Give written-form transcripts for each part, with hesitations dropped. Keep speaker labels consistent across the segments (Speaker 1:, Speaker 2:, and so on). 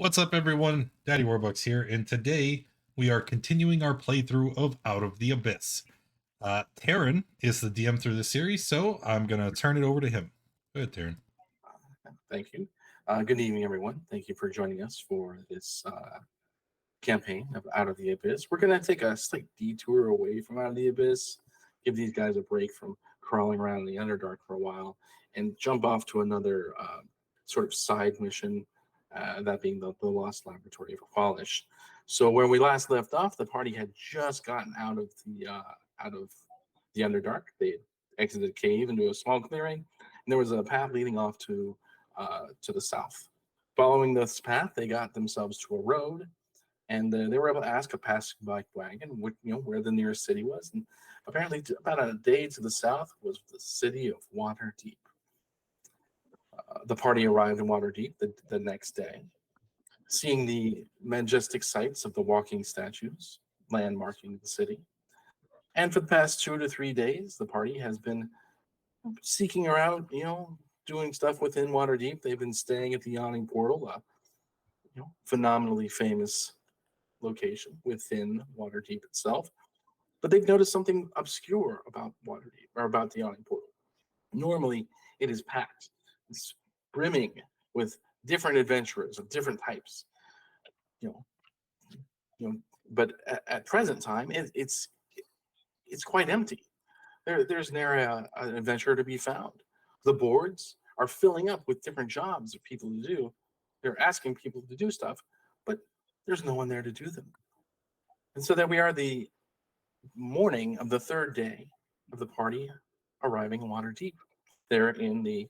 Speaker 1: What's up, everyone? Daddy Warbucks here, and today we are continuing our playthrough of Out of the Abyss. Taryn is the DM through the series, so I'm going to turn it over to him. Go ahead, Taryn.
Speaker 2: Thank you. Good evening, everyone. Thank you for joining us for this campaign of Out of the Abyss. We're going to take a slight detour away from Out of the Abyss, give these guys a break from crawling around in the Underdark for a while, and jump off to another sort of side mission, that being the Lost Labratory of Kwalish. So where we last left off, the party had just gotten out of the Underdark. They had exited a cave into a small clearing, and there was a path leading off to the south. Following this path, they got themselves to a road, and they were able to ask a passing-by wagon where the nearest city was. And apparently, about a day to the south was the city of Waterdeep. The party arrived in Waterdeep the next day, seeing the majestic sights of the walking statues landmarking the city. And for the past 2 to 3 days, the party has been seeking around, doing stuff within Waterdeep. They've been staying at the Yawning Portal, phenomenally famous location within Waterdeep itself. But they've noticed something obscure about Waterdeep, or about the Yawning Portal. Normally, it is packed. It's brimming with different adventurers of different types. But at present time, it's quite empty. There's nary an adventurer to be found. The boards are filling up with different jobs for people to do. They're asking people to do stuff, but there's no one there to do them. And so there we are, the morning of the third day of the party arriving in Waterdeep. They're in the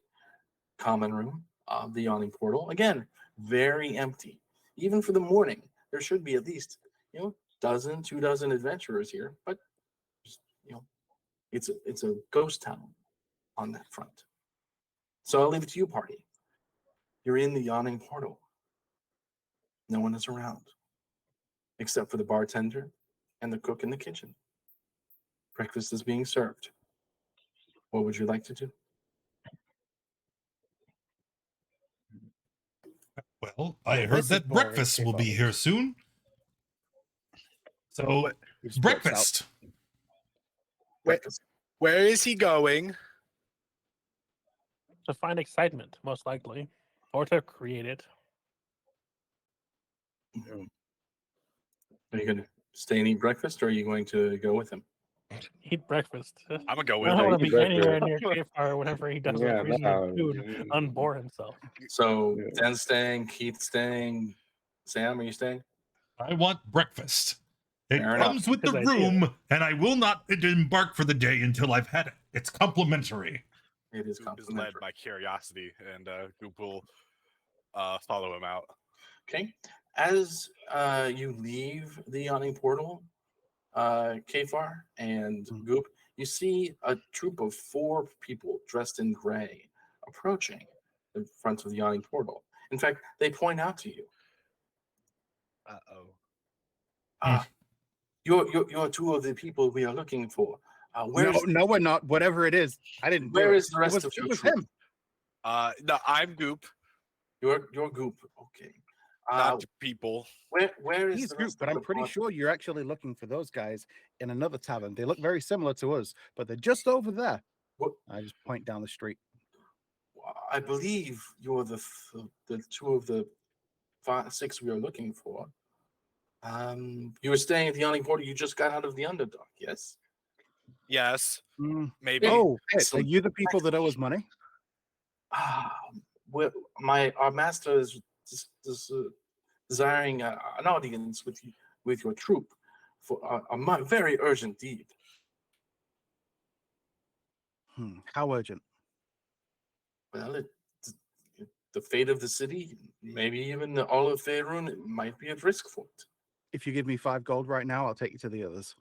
Speaker 2: common room of the Yawning Portal. Again, very empty. Even for the morning, there should be at least, 2 dozen adventurers here, but it's a ghost town on that front. So I'll leave it to you, party. You're in the Yawning Portal. No one is around, except for the bartender and the cook in the kitchen. Breakfast is being served. What would you like to do?
Speaker 1: Well, I heard that breakfast will be here soon. So, breakfast.
Speaker 3: Where is he going?
Speaker 4: To find excitement, most likely, or to create it.
Speaker 2: Are you going to stay and eat breakfast, or are you going to go with him?
Speaker 4: Eat breakfast.
Speaker 3: I'm gonna go
Speaker 4: I
Speaker 3: with
Speaker 4: don't
Speaker 3: him.
Speaker 4: want to be anywhere near Kfar whenever he does
Speaker 5: Yeah,
Speaker 4: reason
Speaker 5: no.
Speaker 4: food, unbore himself.
Speaker 2: So Dan's staying, Keith's staying. Sam, are you staying?
Speaker 1: I want breakfast. It
Speaker 2: Fair
Speaker 1: comes
Speaker 2: enough.
Speaker 1: with the
Speaker 4: Good idea.
Speaker 1: room, and I will not embark for the day until I've had it. It's complimentary.
Speaker 2: It is
Speaker 3: Goop is led
Speaker 2: complimentary.
Speaker 3: by curiosity, and Goop will follow him out.
Speaker 2: Okay. As you leave the Yawning Portal, Kfar and Goop, you see a troop of 4 people dressed in gray approaching the front of the Yawning Portal. In fact, they point out to you. You're 2 of the people we are looking for.
Speaker 6: No, we're not. Whatever it is, I didn't.
Speaker 2: Where is the rest of your troop?
Speaker 6: Him.
Speaker 3: No, I'm Goop.
Speaker 2: You're Goop. Okay.
Speaker 3: Not people.
Speaker 2: Where is
Speaker 6: He's
Speaker 2: the
Speaker 6: Goop,
Speaker 2: rest
Speaker 6: but
Speaker 2: of
Speaker 6: I'm
Speaker 2: the
Speaker 6: pretty
Speaker 2: party?
Speaker 6: sure you're actually looking for those guys in another tavern. They look very similar to us, but they're just over there.
Speaker 2: What?
Speaker 6: I just point down the street.
Speaker 2: I believe you're the 2 of the 6 we are looking for. You were staying at the Yawning Portal. You just got out of the Underdark, yes?
Speaker 3: Yes, maybe.
Speaker 6: Oh, hey, are
Speaker 2: Excellent.
Speaker 6: you the people that owe us money?
Speaker 2: Our master is desiring an audience with your troop for a very urgent deed.
Speaker 6: How urgent?
Speaker 2: Well, the fate of the city, maybe even all of Faerun, might be at risk for it.
Speaker 6: If you give me 5 gold right now, I'll take you to the others.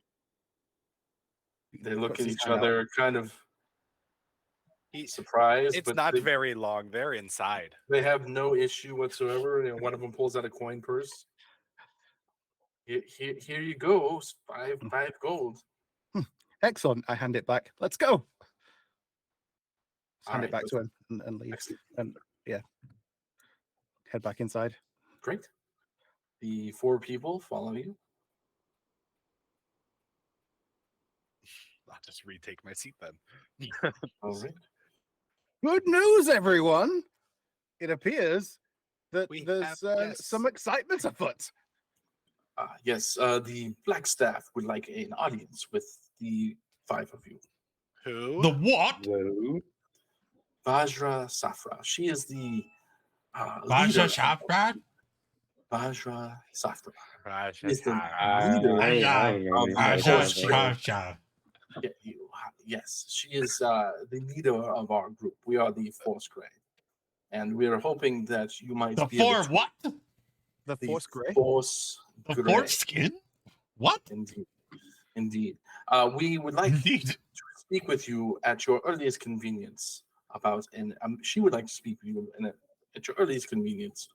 Speaker 2: They look
Speaker 6: Puts
Speaker 2: at
Speaker 6: his
Speaker 2: each
Speaker 6: hand out.
Speaker 2: other kind of surprised.
Speaker 3: It's
Speaker 2: but
Speaker 3: not very long. They're inside.
Speaker 2: They have no issue whatsoever. One of them pulls out a coin purse. Here you go, 5 gold.
Speaker 6: Excellent. I hand it back. Let's go. Hand it
Speaker 2: Alright,
Speaker 6: back to him and leave.
Speaker 2: Excellent.
Speaker 6: And yeah, head back inside.
Speaker 2: Great. The 4 people follow you.
Speaker 3: I'll just retake my seat then.
Speaker 2: All right.
Speaker 6: Good news, everyone! It appears that
Speaker 3: We
Speaker 6: there's
Speaker 3: have guests.
Speaker 6: some excitement afoot.
Speaker 2: Yes, the Black Staff would like an audience with the 5 of you.
Speaker 3: Who?
Speaker 1: The what?
Speaker 5: Hello.
Speaker 2: Vajra Safra. She is the
Speaker 1: Vaja
Speaker 2: leader.
Speaker 1: Shafrad?
Speaker 2: Vajra Safra.
Speaker 3: Raj
Speaker 2: She is the
Speaker 3: Hassan.
Speaker 2: leader.
Speaker 5: I ain't know nothing
Speaker 1: Vaja
Speaker 5: about that.
Speaker 1: Shafrad.
Speaker 2: Yes, she is the leader of our group. We are the Force Grey. And we are hoping that you might
Speaker 1: The
Speaker 2: be able
Speaker 1: four
Speaker 2: to.
Speaker 1: what?
Speaker 6: The
Speaker 2: The
Speaker 6: Force Grey?
Speaker 2: Force
Speaker 1: The
Speaker 2: Grey.
Speaker 1: foreskin? What?
Speaker 2: Indeed. We would like
Speaker 1: Indeed.
Speaker 2: to speak with you at your earliest convenience about, and she would like to speak with you at your earliest convenience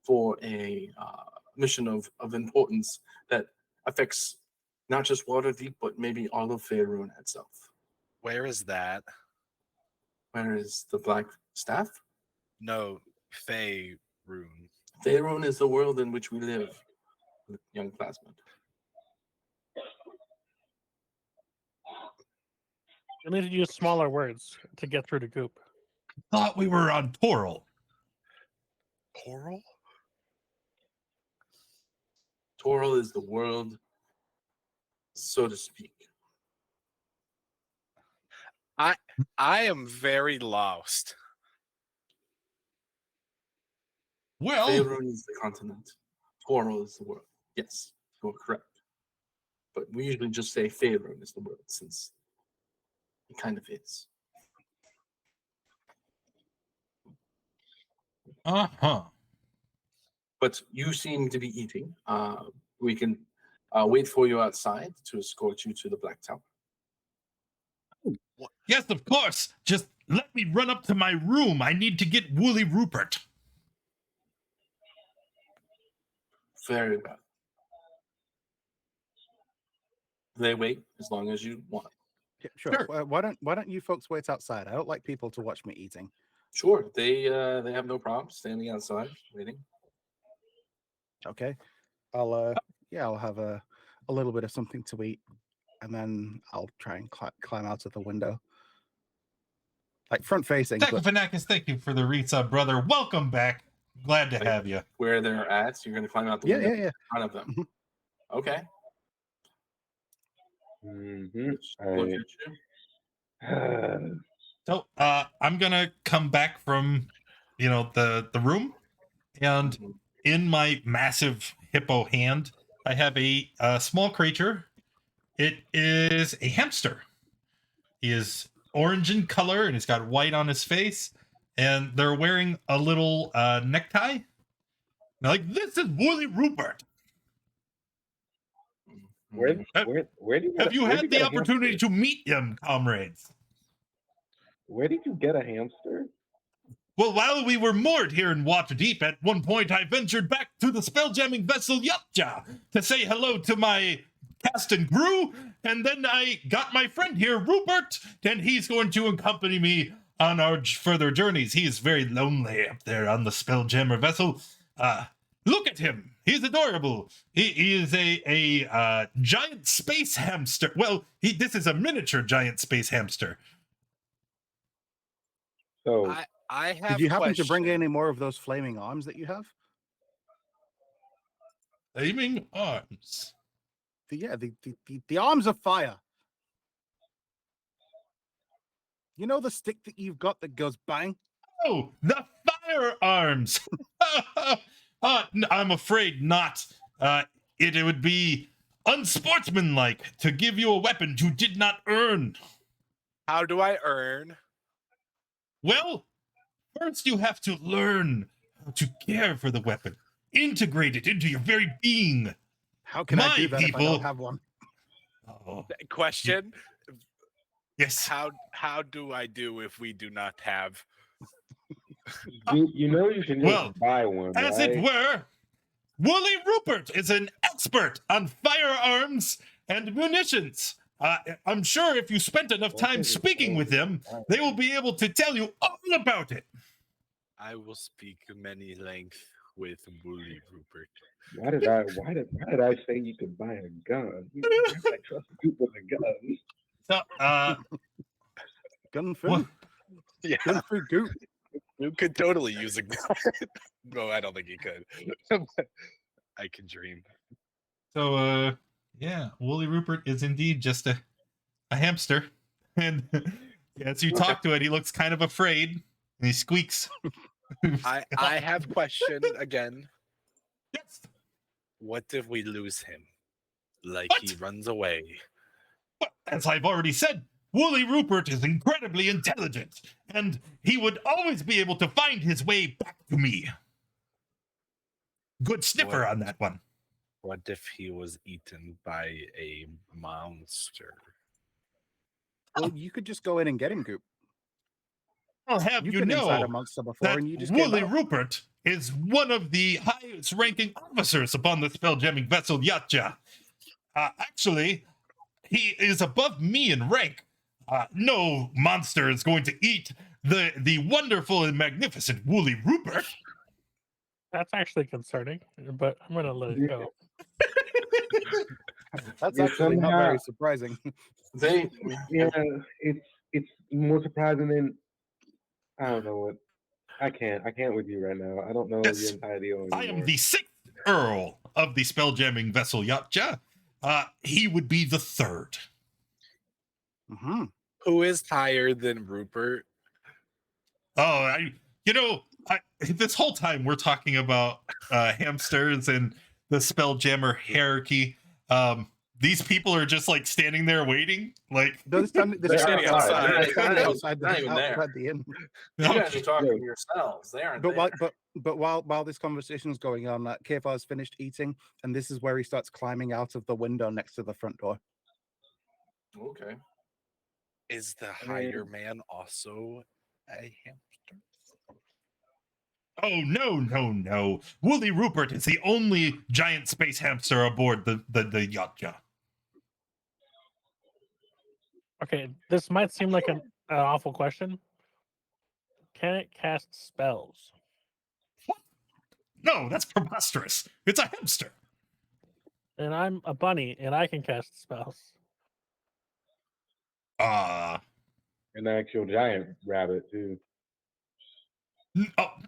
Speaker 2: for a mission of importance that affects not just Waterdeep, but maybe all of Faerun itself.
Speaker 3: Where is that?
Speaker 2: Where is the Black Staff?
Speaker 3: No, Fae Rune.
Speaker 2: Faerun is the world in which we live, young Plasmid.
Speaker 4: You need to use smaller words to get through the goop.
Speaker 1: Thought we were on Toral.
Speaker 3: Coral?
Speaker 2: Toral is the world, so to speak.
Speaker 3: I am very lost.
Speaker 1: Well,
Speaker 2: Faerun is the continent. Toral is the world. Yes, you're correct. But we usually just say Faerun is the world, since it kind of is.
Speaker 1: uh-huh.
Speaker 2: But you seem to be eating. We can wait for you outside to escort you to the Black Tower.
Speaker 1: Yes, of course. Just let me run up to my room. I need to get Woolly Rupert.
Speaker 2: Very well. They wait as long as you want.
Speaker 6: Yeah, sure.
Speaker 1: Sure.
Speaker 6: Why don't you folks wait outside? I don't like people to watch me eating.
Speaker 2: Sure, they have no problem standing outside waiting.
Speaker 6: Okay. I'll have a little bit of something to eat, and then I'll try and climb out of the window, like front facing. But
Speaker 1: Tekaphanakis, thank you for the resub, brother. Welcome back. Glad to
Speaker 2: Like-
Speaker 1: have you.
Speaker 2: Where they're at, so you're going to climb out the
Speaker 6: yeah,
Speaker 2: window
Speaker 6: yeah, yeah.
Speaker 2: in front of them.
Speaker 6: Mhm.
Speaker 2: Okay.
Speaker 5: Mm-hmm.
Speaker 2: Just look at you.
Speaker 1: So I'm gonna come back from the room, and
Speaker 2: Mhm.
Speaker 1: in my massive hippo hand, I have a small creature. It is a hamster. He is orange in color, and he's got white on his face, and they're wearing a little necktie. Now, like, this is Woolly Rupert.
Speaker 5: Where
Speaker 2: Mhm.
Speaker 5: do you
Speaker 1: Have you
Speaker 5: where
Speaker 1: had
Speaker 5: did
Speaker 1: the
Speaker 5: get a
Speaker 1: opportunity
Speaker 5: hamster?
Speaker 1: to meet him, comrades?
Speaker 5: Where did you get a hamster?
Speaker 1: Well, while we were moored here in Waterdeep, at one point I ventured back to the spelljamming vessel Yupja to say hello to my cast and crew, and then I got my friend here, Rupert, and he's going to accompany me on our further journeys. He is very lonely up there on the spelljammer vessel. Look at him. He's adorable. He is a giant space hamster. Well, this is a miniature giant space hamster.
Speaker 5: So
Speaker 3: I have.
Speaker 6: Did you happen to bring
Speaker 3: question.
Speaker 6: any more of those flaming arms that you have?
Speaker 1: Flaming arms.
Speaker 6: The arms of fire. You know the stick that you've got that goes bang?
Speaker 1: Oh, the firearms. I'm afraid not. It would be unsportsmanlike to give you a weapon you did not earn.
Speaker 3: How do I earn?
Speaker 1: Well, first you have to learn how to care for the weapon, integrate it into your very being.
Speaker 6: How can I
Speaker 1: My
Speaker 6: do that if I
Speaker 1: people-
Speaker 6: don't have one?
Speaker 1: Oh,
Speaker 3: Question:
Speaker 1: yes.
Speaker 3: How do I do if we do not have?
Speaker 5: you know you can just
Speaker 1: Well,
Speaker 5: buy one,
Speaker 1: As
Speaker 5: right?
Speaker 1: it were, Woolly Rupert is an expert on firearms and munitions. I'm sure if you spent enough time speaking with them, they will be able to tell you all about it.
Speaker 3: I will speak many length with Woolly Rupert.
Speaker 5: Why did I say you could buy a gun? Why did I trust you with a gun?
Speaker 1: So,
Speaker 6: Gun fu.
Speaker 1: what,
Speaker 3: Yeah,
Speaker 6: Gun fu goop.
Speaker 3: you could totally use a gun. No, I don't think he could. I can dream.
Speaker 1: so, yeah, Woolly Rupert is indeed just a hamster. And as you talk to it, he looks kind of afraid and he squeaks.
Speaker 3: I have question again.
Speaker 1: Yes.
Speaker 3: What if we lose him? Like
Speaker 1: What?
Speaker 3: he runs away.
Speaker 1: But as I've already said, Woolly Rupert is incredibly intelligent, and he would always be able to find his way back to me. Good sniffer
Speaker 3: What?
Speaker 1: on that one.
Speaker 3: What if he was eaten by a monster?
Speaker 6: Well, you could just go in and get him, Goop.
Speaker 1: I'll have
Speaker 6: You've
Speaker 1: you
Speaker 6: been inside
Speaker 1: know
Speaker 6: a monster before,
Speaker 1: that
Speaker 6: and you just came
Speaker 1: Woolly
Speaker 6: out.
Speaker 1: Rupert is one of the highest ranking officers upon the spelljamming vessel Yatja. Actually, he is above me in rank. No monster is going to eat the wonderful and magnificent Woolly Rupert.
Speaker 4: That's actually concerning, but I'm gonna let it go.
Speaker 6: That's
Speaker 5: Yeah,
Speaker 6: actually not
Speaker 5: somehow-
Speaker 6: very surprising.
Speaker 2: They
Speaker 5: Yeah, it's more surprising than I don't know what. I can't with you right now. I don't know
Speaker 1: Yes,
Speaker 5: your entire deal
Speaker 1: I
Speaker 5: anymore.
Speaker 1: am the 6th Earl of the spelljamming vessel Yatja. He would be the 3rd.
Speaker 6: Hmm.
Speaker 3: Who is higher than Rupert?
Speaker 1: Oh, this whole time we're talking about hamsters and the spelljammer hierarchy. These people are just like standing there waiting. Like,
Speaker 6: They're standing
Speaker 3: standing outside.
Speaker 6: They're standing outside
Speaker 2: Not even there.
Speaker 6: outside the inn.
Speaker 2: You guys are talking
Speaker 5: Yeah.
Speaker 2: to yourselves. They aren't
Speaker 6: But
Speaker 2: there.
Speaker 6: while this conversation is going on, Kevar's finished eating, and this is where he starts climbing out of the window next to the front door.
Speaker 2: Okay.
Speaker 3: Is the higher man also a hamster?
Speaker 1: oh no! Woolly Rupert is the only giant space hamster aboard the Yatja.
Speaker 4: Okay, this might seem like an awful question. Can it cast spells?
Speaker 1: No, that's preposterous. It's a hamster.
Speaker 4: And I'm a bunny, and I can cast spells.
Speaker 5: An actual giant rabbit too.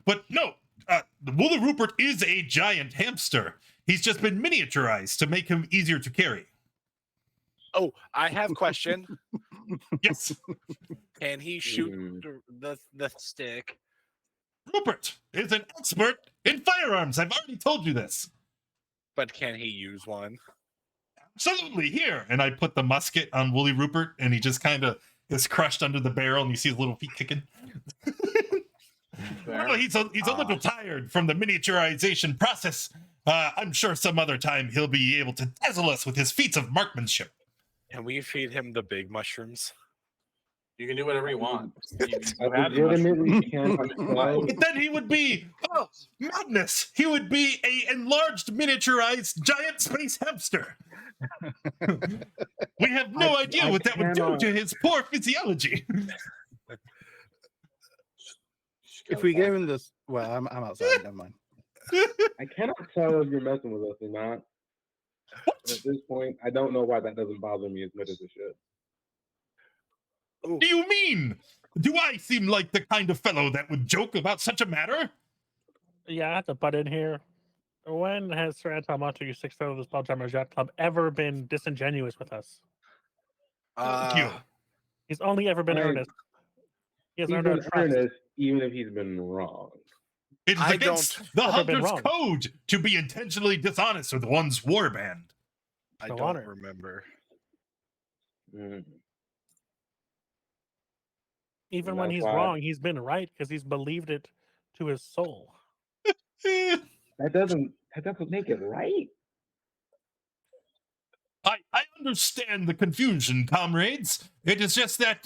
Speaker 1: But no, the Woolly Rupert is a giant hamster. He's just been miniaturized to make him easier to carry.
Speaker 3: Oh, I have question.
Speaker 1: Yes,
Speaker 3: Can he shoot
Speaker 5: Mm.
Speaker 3: the stick?
Speaker 1: Rupert is an expert in firearms. I've already told you this.
Speaker 3: But can he use one?
Speaker 1: Absolutely, here. And I put the musket on Woolly Rupert, and he just kind of is crushed under the barrel, and you see his little feet kicking. Well, he's a little tired from the miniaturization process. I'm sure some other time he'll be able to dazzle us with his feats of marksmanship.
Speaker 3: Can we feed him the big mushrooms?
Speaker 2: You can do whatever you want.
Speaker 5: I legitimately can't decide.
Speaker 1: But then he would be, madness! He would be a enlarged, miniaturized giant space hamster. We have no idea
Speaker 5: I
Speaker 1: what that would do
Speaker 5: cannot-
Speaker 1: to his poor physiology.
Speaker 6: If we gave him this, well, I'm outside. Never mind.
Speaker 5: I cannot tell if you're messing with us or not. At this point, I don't know why that doesn't bother me as much as it should.
Speaker 1: What do you mean? Do I seem like the kind of fellow that would joke about such a matter?
Speaker 4: Yeah, I have to butt in here. When has Sir Anton Montague, 6th Earl of the Spelljammers Yacht Club, ever been disingenuous with us?
Speaker 1: Thank you.
Speaker 4: He's only ever been
Speaker 5: I-
Speaker 4: earnest. He has
Speaker 5: He's
Speaker 4: earned our
Speaker 5: been
Speaker 4: trust.
Speaker 5: earnest, even if he's been wrong.
Speaker 1: It is
Speaker 3: I
Speaker 1: against
Speaker 3: don't-
Speaker 1: the
Speaker 4: Never been
Speaker 1: Hunter's
Speaker 4: wrong.
Speaker 1: code to be intentionally dishonest with one's warband.
Speaker 3: I
Speaker 4: No
Speaker 3: don't
Speaker 4: honor.
Speaker 3: remember.
Speaker 5: Mm.
Speaker 4: Even when
Speaker 5: That's
Speaker 4: he's
Speaker 5: why-
Speaker 4: wrong, he's been right because he's believed it to his soul.
Speaker 1: Eh,
Speaker 5: That doesn't make it right.
Speaker 1: I understand the confusion, comrades. It is just that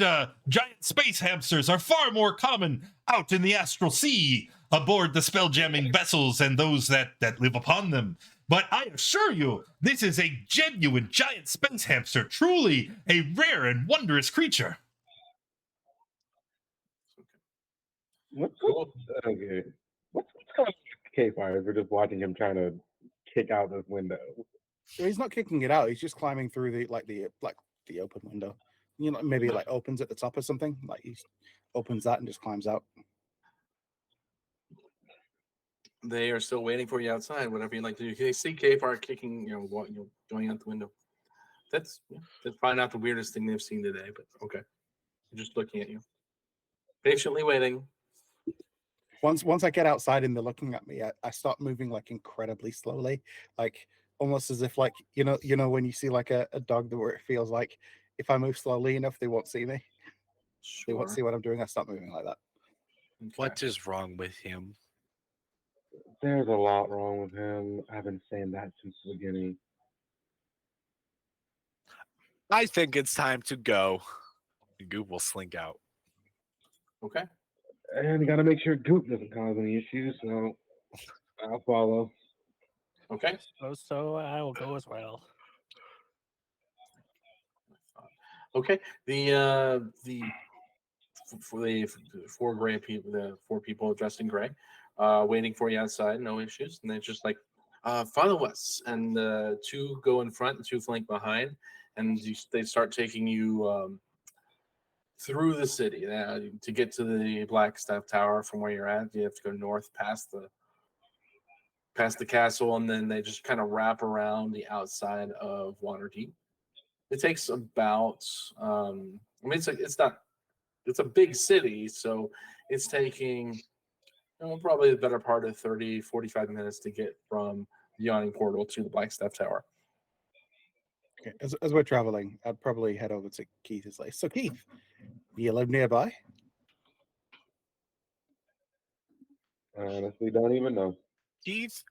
Speaker 1: giant space hamsters are far more common out in the astral sea aboard the spelljamming vessels and those that live upon them. But I assure you, this is a genuine giant space hamster, truly a rare and wondrous creature.
Speaker 5: Okay. What's going on with K-Fire? We're just watching him trying to kick out this window.
Speaker 6: He's not kicking it out. He's just climbing through the open window. You know, maybe like opens at the top or something. Like he opens that and just climbs out.
Speaker 2: They are still waiting for you outside. Whatever you like to do. They see K-Far kicking, going out the window. That's probably not the weirdest thing they've seen today, but okay. They're just looking at you, patiently waiting.
Speaker 6: Once I get outside and they're looking at me, I start moving like incredibly slowly, like almost as if like you know when you see like a dog where it feels like if I move slowly enough, they won't see me. They won't see what I'm doing. I start moving like that.
Speaker 2: Okay.
Speaker 3: What is wrong with him?
Speaker 5: There's a lot wrong with him. I've been saying that since the beginning.
Speaker 3: I think it's time to go. Goop will slink out.
Speaker 2: Okay.
Speaker 5: And you gotta make sure Goop doesn't cause any issues, so I'll follow.
Speaker 2: Okay.
Speaker 4: So I will go as well.
Speaker 2: Okay. The four gray people, the four people dressed in gray, waiting for you outside, no issues, and they're just like, follow us, and two go in front and two flank behind, and they start taking you through the city. To get to the Blackstaff Tower from where you're at, you have to go north past the castle, and then they just kind of wrap around the outside of Waterdeep. It takes about, it's a big city, so it's taking probably the better part of 30, 45 minutes to get from the Yawning Portal to the Blackstaff Tower.
Speaker 6: Okay. As we're traveling, I'd probably head over to Keith's place. So Keith, you live nearby?
Speaker 5: Honestly, don't even know.
Speaker 3: Keith,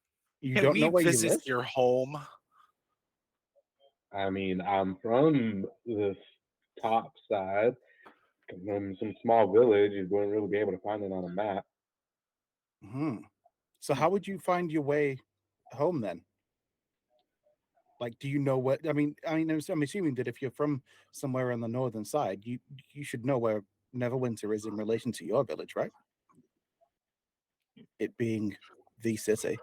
Speaker 6: You
Speaker 3: can
Speaker 6: don't
Speaker 3: we
Speaker 6: know where you
Speaker 3: visit
Speaker 6: live?
Speaker 3: your home?
Speaker 5: I mean, I'm from this top side, from some small village. You wouldn't really be able to find it on a map.
Speaker 6: So how would you find your way home then? Like, do you know what? I mean, I'm assuming that if you're from somewhere on the northern side, you should know where Neverwinter is in relation to your village, right? It being the city.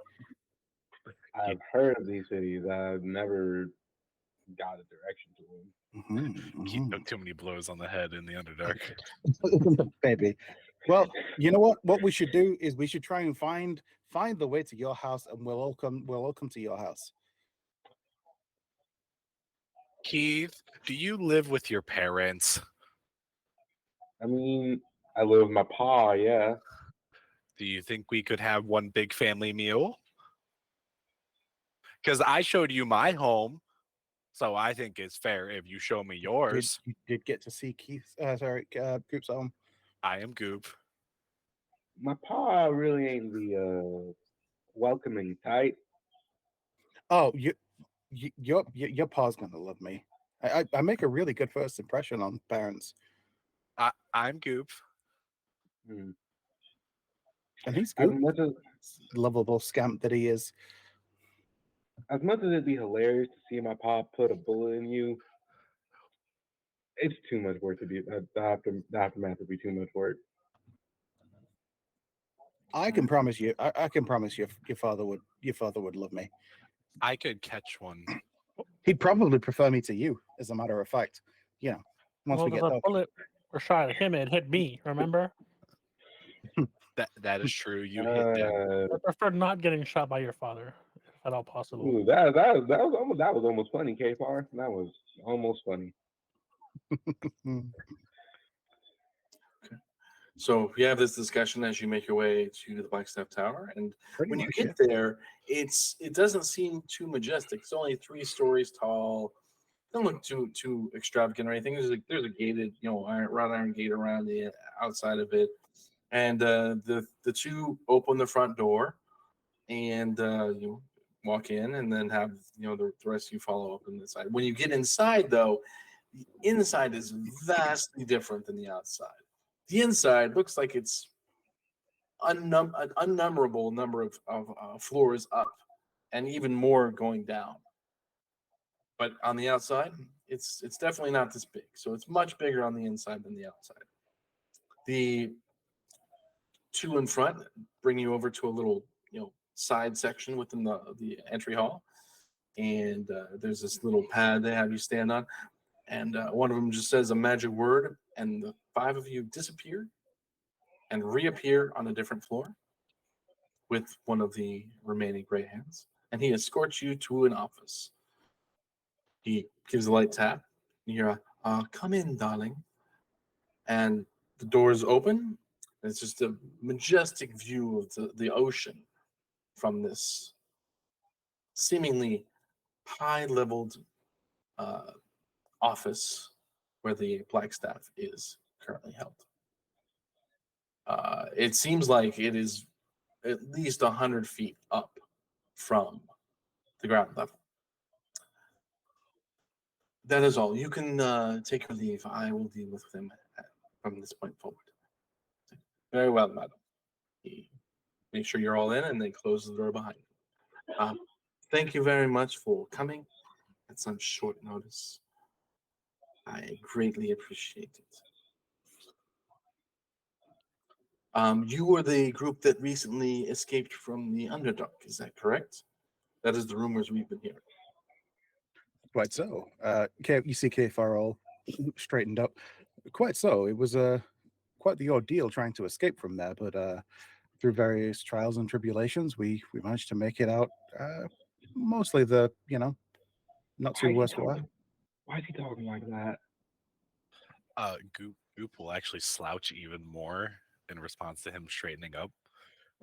Speaker 5: I've heard of these cities. I've never got a direction to them.
Speaker 3: Keith took too many blows on the head in the Underdark.
Speaker 6: Maybe. Well, you know what? What we should do is we should try and find the way to your house, and we'll all come to your house.
Speaker 3: Keith, do you live with your parents?
Speaker 5: I mean, I live with my pa, yeah.
Speaker 3: Do you think we could have one big family meal? Because I showed you my home, so I think it's fair if you show me yours.
Speaker 6: You did get to see Keith's, Goop's home.
Speaker 3: I am Goop.
Speaker 5: My pa really ain't the welcoming type.
Speaker 6: Oh, your pa's gonna love me. I make a really good first impression on parents.
Speaker 3: I'm Goop.
Speaker 5: Hmm.
Speaker 6: And he's
Speaker 5: As
Speaker 6: Goop,
Speaker 5: much as
Speaker 6: lovable scamp that he is.
Speaker 5: it'd be hilarious to see my pa put a bullet in you, it's too much work to do. The aftermath would be too much work.
Speaker 6: I can promise you. I can promise you, your father would love me.
Speaker 3: I could catch one.
Speaker 6: He'd probably prefer me to you, as a matter of fact. You know, once we get
Speaker 4: the
Speaker 6: there.
Speaker 4: bullet or shot at him, it hit me. Remember?
Speaker 3: That is true. You hit them.
Speaker 4: I prefer not getting shot by your father, if at all possible.
Speaker 5: Ooh, that was almost funny, K-Far. That was almost funny.
Speaker 2: So you have this discussion as you make your way to the Blackstaff Tower, and when you get there, it doesn't seem too majestic. It's only 3 stories tall. Don't look too extravagant or anything. There's a gated, wrought iron gate around the outside of it, and the two open the front door, and you walk in, and then have the rest of you follow up on the side. When you get inside, though, the inside is vastly different than the outside. The inside looks like it's an unnumberable number of floors up, and even more going down. But on the outside, it's definitely not this big. So it's much bigger on the inside than the outside. The two in front bring you over to a little side section within the entry hall, and there's this little pad they have you stand on, and one of them just says a magic word, and the 5 of you disappear and reappear on a different floor with one of the remaining gray hands, and he escorts you to an office. He gives a light tap. You hear come in, darling. And the doors open. It's just a majestic view of the ocean from this seemingly high-leveled office where the Black Staff is currently held. It seems like it is at least 100 feet up from the ground level. That is all. You can take your leave. I will deal with them from this point forward. Very well, madam. He makes sure you're all in and then closes the door behind you. Thank you very much for coming at some short notice. I greatly appreciate it. You were the group that recently escaped from the Underdark, is that correct? That is the rumors we've been hearing.
Speaker 6: Quite so. You see Kfar all straightened up. Quite so. It was quite the ordeal trying to escape from there, but through various trials and tribulations, we managed to make it out. Mostly not too worse for wear.
Speaker 5: Why is he talking like that?
Speaker 3: Goop will actually slouch even more in response to him straightening up.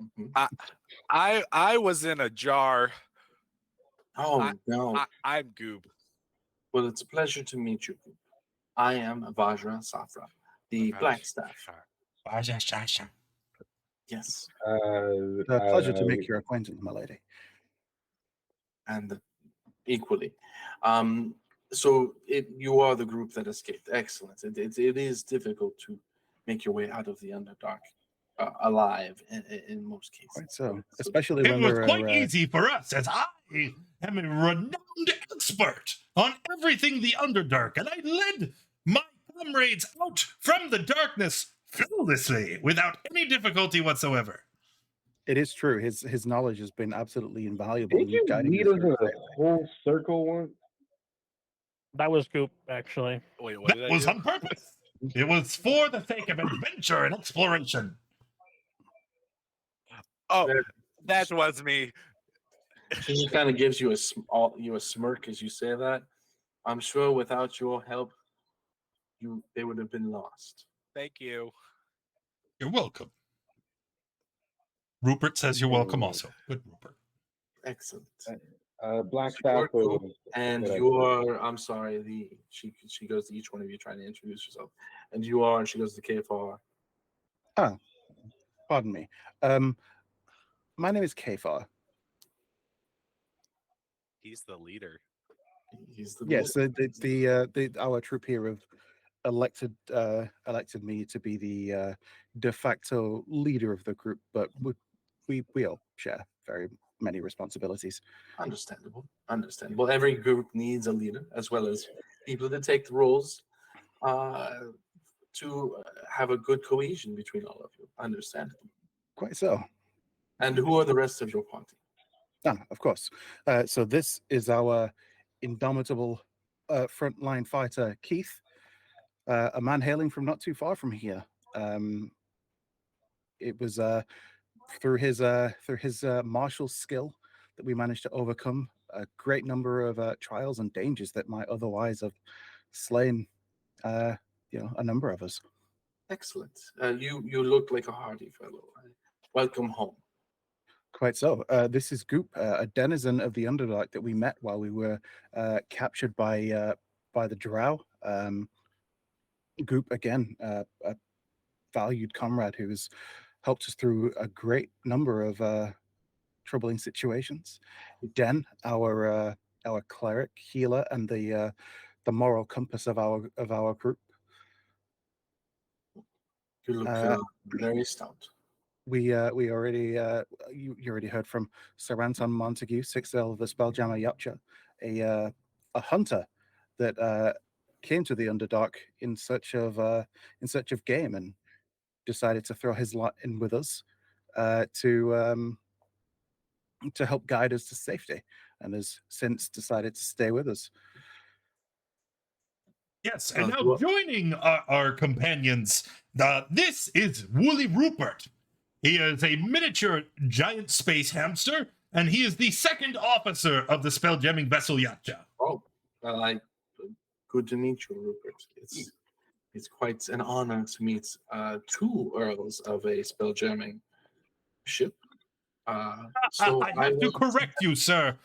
Speaker 2: Mhm.
Speaker 3: I was in a jar.
Speaker 2: Oh, no.
Speaker 3: I'm Goop.
Speaker 2: Well, it's a pleasure to meet you. I am Vajra Safra, the Black Staff. Yes,
Speaker 6: A pleasure to make your acquaintance, my lady.
Speaker 2: and equally. So you are the group that escaped. Excellent. It is difficult to make your way out of the Underdark alive in most cases.
Speaker 6: Quite so. Especially
Speaker 1: It
Speaker 6: when
Speaker 1: was
Speaker 6: we're
Speaker 1: quite easy for us, as I am a renowned expert on everything the Underdark, and I led my comrades out from the darkness flawlessly, without any difficulty whatsoever.
Speaker 6: It is true. His knowledge has been absolutely invaluable.
Speaker 5: Did you
Speaker 6: guiding
Speaker 5: lead
Speaker 6: us
Speaker 5: us
Speaker 6: through
Speaker 5: in a whole circle once?
Speaker 4: That was Goop, actually.
Speaker 3: Wait, what did
Speaker 1: That
Speaker 3: I
Speaker 1: was
Speaker 3: do?
Speaker 1: on purpose. It was for the sake of adventure and exploration.
Speaker 3: Oh,
Speaker 2: There-
Speaker 3: that was me.
Speaker 2: She just kind of gives you a smirk as you say that. I'm sure without your help, they would have been lost.
Speaker 3: Thank you.
Speaker 1: You're welcome. Rupert says you're welcome also. Good, Rupert.
Speaker 2: Excellent.
Speaker 5: Black
Speaker 2: So
Speaker 5: Staff
Speaker 2: you're
Speaker 5: was
Speaker 2: Goop, and
Speaker 5: good
Speaker 2: you are. I'm sorry. She goes to each one of you trying to introduce yourself, and you are, and she goes to KFR.
Speaker 6: Pardon me. My name is Kfar.
Speaker 3: He's the leader.
Speaker 2: He's the
Speaker 6: Yes,
Speaker 2: leader.
Speaker 6: our troop here have elected me to be the de facto leader of the group, but we all share very many responsibilities.
Speaker 2: Understandable. Every group needs a leader, as well as people that take the roles to have a good cohesion between all of you. Understandable.
Speaker 6: Quite so.
Speaker 2: And who are the rest of your party?
Speaker 6: Of course. So this is our indomitable frontline fighter, Keith, a man hailing from not too far from here. It was through his martial skill that we managed to overcome a great number of trials and dangers that might otherwise have slain, a number of us.
Speaker 2: Excellent. You look like a hardy fellow. Welcome home.
Speaker 6: Quite so. This is Goop, a denizen of the Underdark that we met while we were captured by the Drow. Goop, again, a valued comrade who's helped us through a great number of troubling situations. Den, our cleric, healer, and the moral compass of our group.
Speaker 2: You look very stout.
Speaker 6: We already you already heard from Sir Anton Montague, Sixth Earl of the Spelljammer Yapcha, a hunter that came to the Underdark in search of game and decided to throw his lot in with us to to help guide us to safety, and has since decided to stay with us.
Speaker 1: Yes, and
Speaker 2: Sounds
Speaker 1: now
Speaker 2: good.
Speaker 1: joining our companions, this is Woolly Rupert. He is a miniature giant space hamster, and he is the second officer of the spelljamming vessel Yacha.
Speaker 2: Oh, good to meet you, Rupert. It's quite an honor to meet two earls of a spelljamming ship. So
Speaker 1: I have to
Speaker 2: will-
Speaker 1: correct you, sir.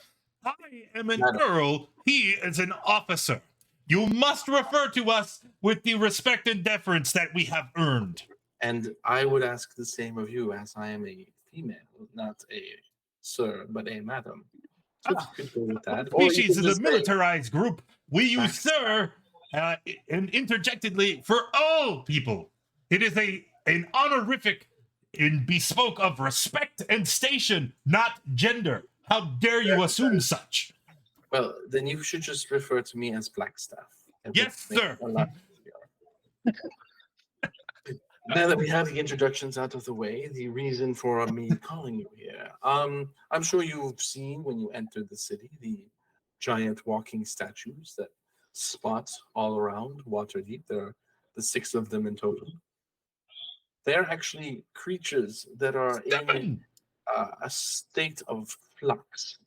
Speaker 1: I am an
Speaker 2: Madam.
Speaker 1: earl. He is an officer. You must refer to us with the respect and deference that we have earned.
Speaker 2: And I would ask the same of you, as I am a female, not a sir, but a madam. So if you could go with that. Or you
Speaker 1: Species
Speaker 2: could
Speaker 1: is a
Speaker 2: just say,
Speaker 1: militarized group. We use
Speaker 2: Max.
Speaker 1: sir and interjectedly for all people. It is an honorific in bespoke of respect and station, not gender. How dare you assume such?
Speaker 2: well, then you should just refer to me as Blackstaff. It would
Speaker 1: Yes,
Speaker 2: make
Speaker 1: sir.
Speaker 2: it a lot easier. Now that we have the introductions out of the way, the reason for me calling you here. I'm sure you've seen when you entered the city the giant walking statues that spot all around Waterdeep. There are the 6 of them in total. They're actually creatures that are in
Speaker 1: Seven.
Speaker 2: a state of flux.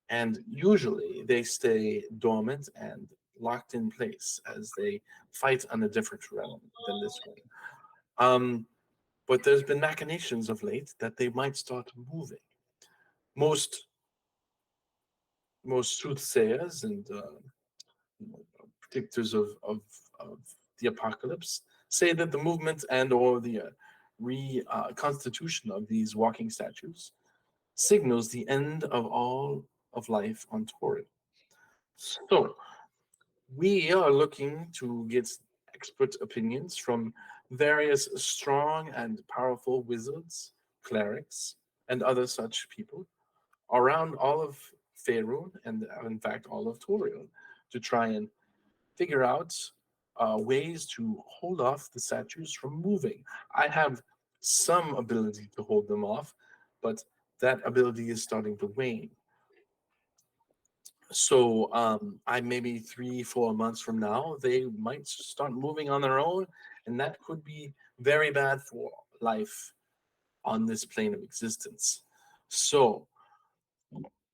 Speaker 2: And usually they stay dormant and locked in place as they fight on a different realm than this one. But there's been machinations of late that they might start moving. Most soothsayers and predictors of the apocalypse say that the movement and or the reconstitution of these walking statues signals the end of all of life on Torin. So we are looking to get expert opinions from various strong and powerful wizards, clerics, and other such people around all of Faerun and, in fact, all of Toriel to try and figure out ways to hold off the statues from moving. I have some ability to hold them off, but that ability is starting to wane. So I maybe 3-4 months from now, they might start moving on their own, and that could be very bad for life on this plane of existence. So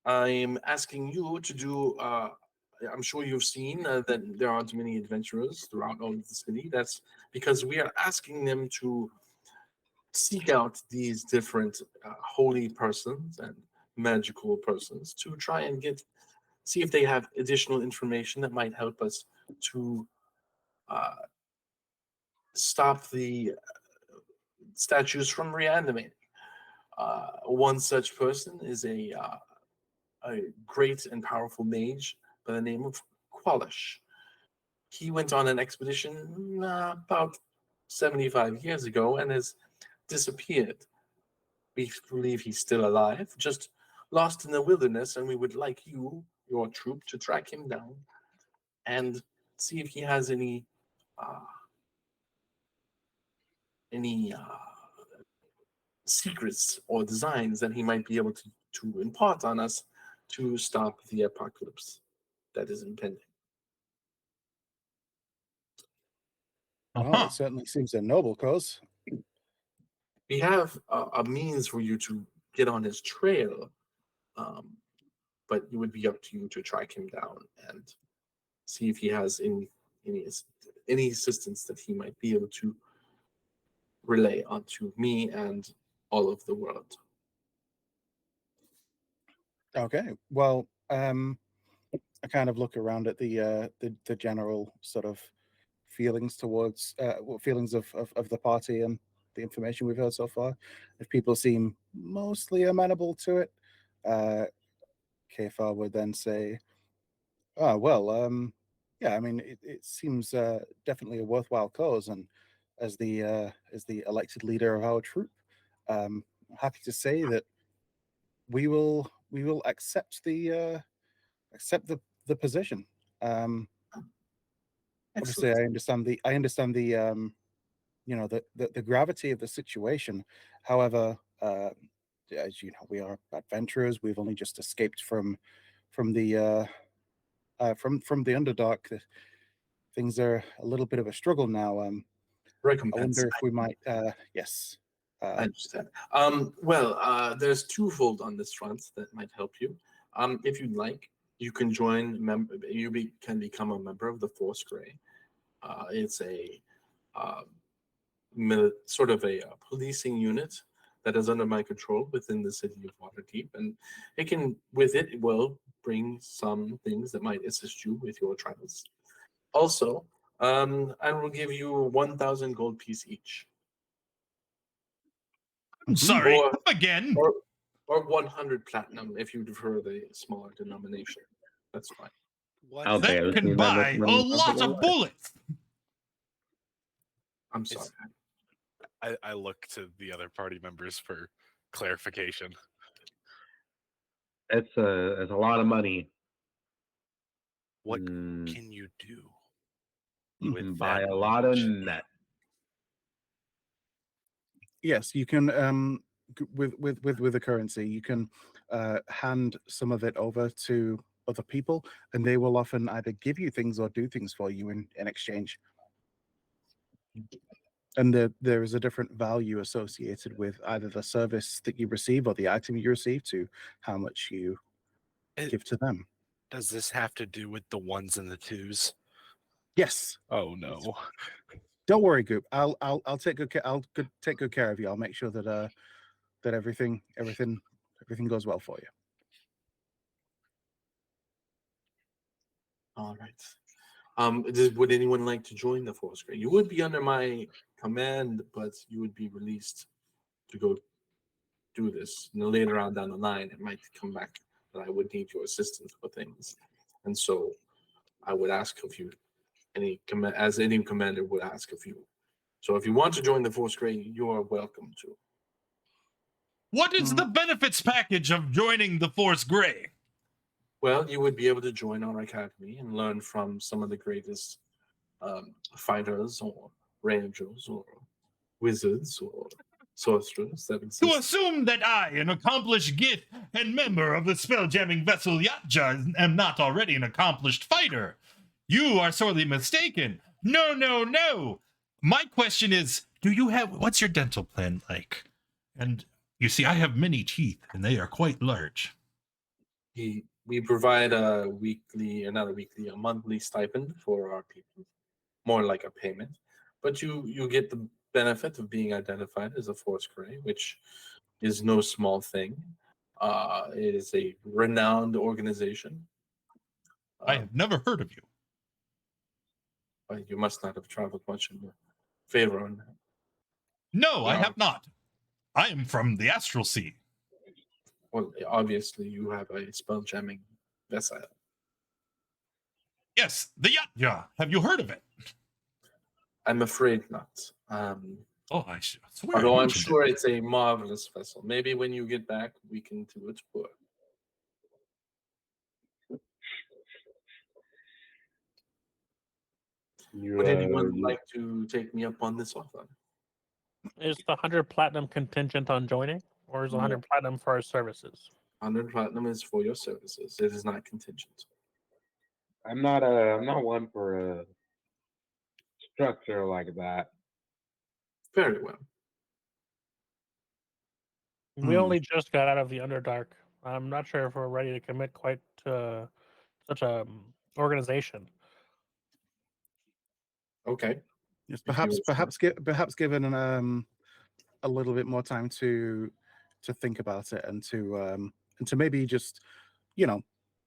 Speaker 2: I'm asking you to do. I'm sure you've seen that there aren't many adventurers throughout all of the city. That's because we are asking them to seek out these different holy persons and magical persons to try and see if they have additional information that might help us to stop the statues from reanimating. One such person is a great and powerful mage by the name of Kwalish. He went on an expedition about 75 years ago and has disappeared. We believe he's still alive, just lost in the wilderness, and we would like you, your troop, to track him down and see if he has any secrets or designs that he might be able to impart on us to stop the apocalypse that is impending.
Speaker 6: Well, it certainly seems a noble cause.
Speaker 2: We have a means for you to get on his trail, but it would be up to you to track him down and see if he has any assistance that he might be able to relay onto me and all of the world.
Speaker 6: Okay. Well, I kind of look around at the general sort of feelings towards feelings of the party and the information we've heard so far. If people seem mostly amenable to it, Kefar would then say, "Oh well, yeah. I mean, it seems definitely a worthwhile cause, and as the elected leader of our troop, I'm happy to say that we will accept the position. Obviously,
Speaker 2: Excellent.
Speaker 6: I understand the the gravity of the situation. However, as you know, we are adventurers. We've only just escaped from the Underdark. Things are a little bit of a struggle now. I
Speaker 2: Recompense.
Speaker 6: wonder if we might. Yes.
Speaker 2: I understand. There's twofold on this front that might help you. If you'd like, you can join. Can become a member of the Force Grey. It's a sort of a policing unit that is under my control within the city of Waterdeep, and it will bring some things that might assist you with your trials. Also, I will give you 1,000 gold piece each.
Speaker 1: I'm sorry.
Speaker 2: Or-
Speaker 1: Come again.
Speaker 2: Or 100 platinum if you prefer the smaller denomination. That's fine.
Speaker 3: What?
Speaker 1: That
Speaker 5: let's
Speaker 1: can
Speaker 5: see, that
Speaker 1: buy
Speaker 5: must
Speaker 1: a
Speaker 5: run
Speaker 1: lot of bullets.
Speaker 2: I'm sorry.
Speaker 3: I look to the other party members for clarification.
Speaker 5: It's a lot of money.
Speaker 3: What
Speaker 5: Mm,
Speaker 3: can you do?
Speaker 5: you
Speaker 3: with
Speaker 5: can buy
Speaker 3: that
Speaker 5: a lot of
Speaker 3: knowledge?
Speaker 5: net.
Speaker 6: Yes, you can. With the currency, you can hand some of it over to other people, and they will often either give you things or do things for you in exchange. And there is a different value associated with either the service that you receive or the item you receive to how much you give to them.
Speaker 3: Does this have to do with the ones and the twos?
Speaker 6: Yes.
Speaker 3: Oh no.
Speaker 6: Don't worry, Goop. I'll take good care. Take good care of you. I'll make sure that that everything goes well for you.
Speaker 2: All right. Would anyone like to join the Force Grey? You would be under my command, but you would be released to go do this. And later on down the line, it might come back that I would need your assistance for things. And so I would ask of you, as any commander would ask of you. So if you want to join the Force Grey, you are welcome to.
Speaker 1: What is the benefits package of joining the Force Grey?
Speaker 2: Well, you would be able to join our academy and learn from some of the greatest fighters or rangers or wizards or sorcerers that exist.
Speaker 1: To assume that I, an accomplished Gith and member of the spelljamming vessel Yatja, am not already an accomplished fighter. You are sorely mistaken. No, no, no. My question is, what's your dental plan like? And you see, I have many teeth, and they are quite large.
Speaker 2: We provide a monthly stipend for our people, more like a payment. But you get the benefit of being identified as a Force Grey, which is no small thing. It is a renowned organization.
Speaker 1: I have never heard of you.
Speaker 2: You must not have traveled much in favor on that.
Speaker 1: No, I
Speaker 2: Yeah.
Speaker 1: have not. I am from the Astral Sea.
Speaker 2: Well, obviously, you have a spell jamming vessel.
Speaker 1: Yes, the Yatja. Have you heard of it?
Speaker 2: I'm afraid not.
Speaker 1: Oh, I swear.
Speaker 2: Although
Speaker 1: I
Speaker 2: I'm
Speaker 1: mentioned
Speaker 2: sure
Speaker 1: it.
Speaker 2: it's a marvelous vessel. Maybe when you get back, we can do a tour. Would anyone like to take me up on this offer?
Speaker 4: Is the 100 platinum contingent on joining, or is 100 platinum for our services?
Speaker 2: 100 platinum is for your services. It is not contingent.
Speaker 5: I'm not one for a structure like that.
Speaker 2: Very well.
Speaker 4: We only just got out of the Underdark. I'm not sure if we're ready to commit quite to such a organization.
Speaker 2: Okay.
Speaker 6: Yes,
Speaker 2: If you
Speaker 6: perhaps given a little bit more time to think about it and to maybe just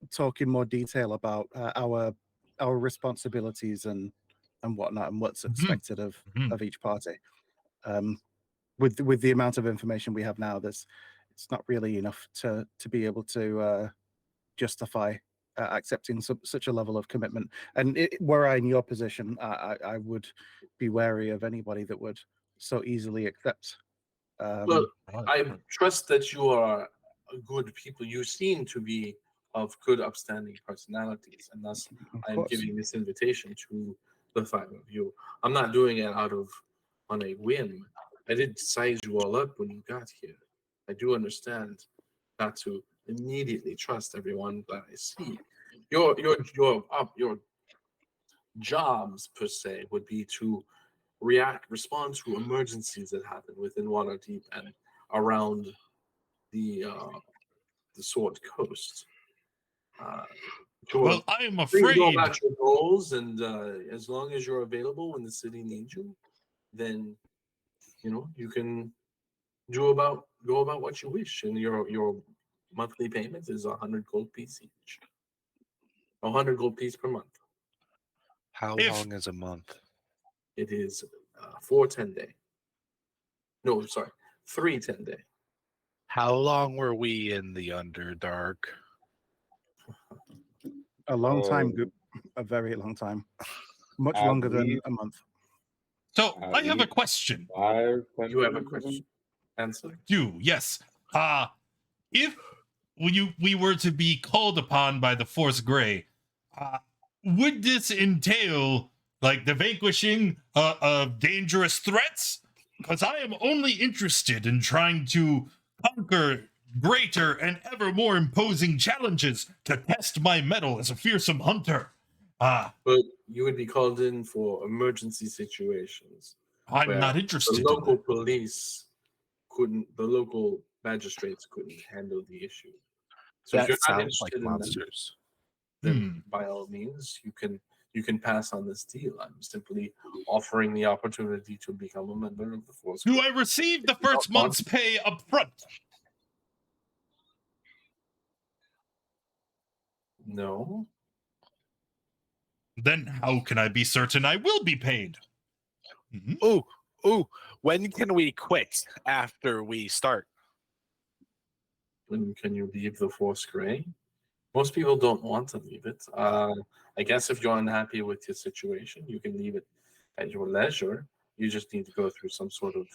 Speaker 6: talk in more detail about our responsibilities and whatnot and what's expected of each party. With the amount of information we have now, it's not really enough to be able to justify accepting such a level of commitment. And were I in your position, I would be wary of anybody that would so easily accept.
Speaker 2: Well, I trust that you are good people. You seem to be of good, upstanding personalities, and thus I am giving this invitation to the five of you. I'm not doing it on a whim. I did size you all up when you got here. I do understand not to immediately trust everyone that I see. Your jobs per se would be to respond to emergencies that happen within Waterdeep and around the Sword Coast.
Speaker 1: Well, I am
Speaker 2: Go
Speaker 1: afraid.
Speaker 2: about your goals, and as long as you're available when the city needs you, then you can go about what you wish, and your monthly payment is 100 gold piece each. 100 gold piece per month.
Speaker 3: How
Speaker 1: If-
Speaker 3: long is a month?
Speaker 2: It is 4 10-day. No, sorry, 3 10-day.
Speaker 3: How long were we in the Underdark?
Speaker 6: A long time,
Speaker 5: Um,
Speaker 6: Goop. A very long time. Much
Speaker 5: at
Speaker 6: longer than
Speaker 5: least-
Speaker 6: a month.
Speaker 1: So
Speaker 5: At
Speaker 1: I have a
Speaker 5: least
Speaker 1: question.
Speaker 5: 5,
Speaker 2: You have a
Speaker 5: 10
Speaker 2: question? Answer?
Speaker 1: You, yes. If we were to be called upon by the Force Grey, would this entail like the vanquishing of dangerous threats? Because I am only interested in trying to conquer greater and ever more imposing challenges to test my mettle as a fearsome hunter.
Speaker 2: But you would be called in for emergency situations.
Speaker 1: I'm
Speaker 2: where
Speaker 1: not
Speaker 2: The
Speaker 1: interested in
Speaker 2: local
Speaker 1: that.
Speaker 2: police the local magistrates couldn't handle the issue. So if
Speaker 3: That
Speaker 2: you're not
Speaker 3: sounds like
Speaker 2: interested in that,
Speaker 3: monsters.
Speaker 2: then by all means you can pass on this deal. I'm simply offering the opportunity to become a member of the Force.
Speaker 1: Do
Speaker 2: Group.
Speaker 1: I receive the
Speaker 2: If you don't
Speaker 1: first
Speaker 2: want
Speaker 1: month's pay up front?
Speaker 2: No.
Speaker 1: Then how can I be certain I will be paid? Mhm.
Speaker 3: Ooh, when can we quit after we start?
Speaker 2: When can you leave the Force Grey? Most people don't want to leave it. I guess if you're unhappy with your situation, you can leave it at your leisure. You just need to go through some sort of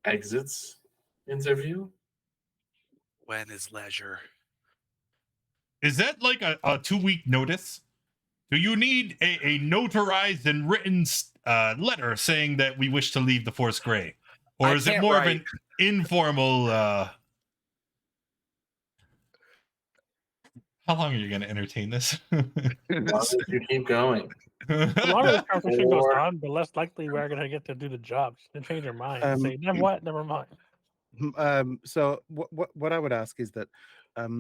Speaker 2: exits interview.
Speaker 3: When is leisure?
Speaker 1: Is that like a 2-week notice? Do you need a notarized and written letter saying that we wish to leave the Force Grey? Or
Speaker 3: I
Speaker 1: is it
Speaker 3: can't
Speaker 1: more of
Speaker 3: write.
Speaker 1: an informal how long are you going to entertain this?
Speaker 2: As long as you keep going.
Speaker 4: The longer this conversation goes
Speaker 2: Or-
Speaker 4: on, the less likely we're going to get to do the jobs. Then change your mind and
Speaker 6: Um,
Speaker 4: say, never what, never mind.
Speaker 6: So what I would ask is that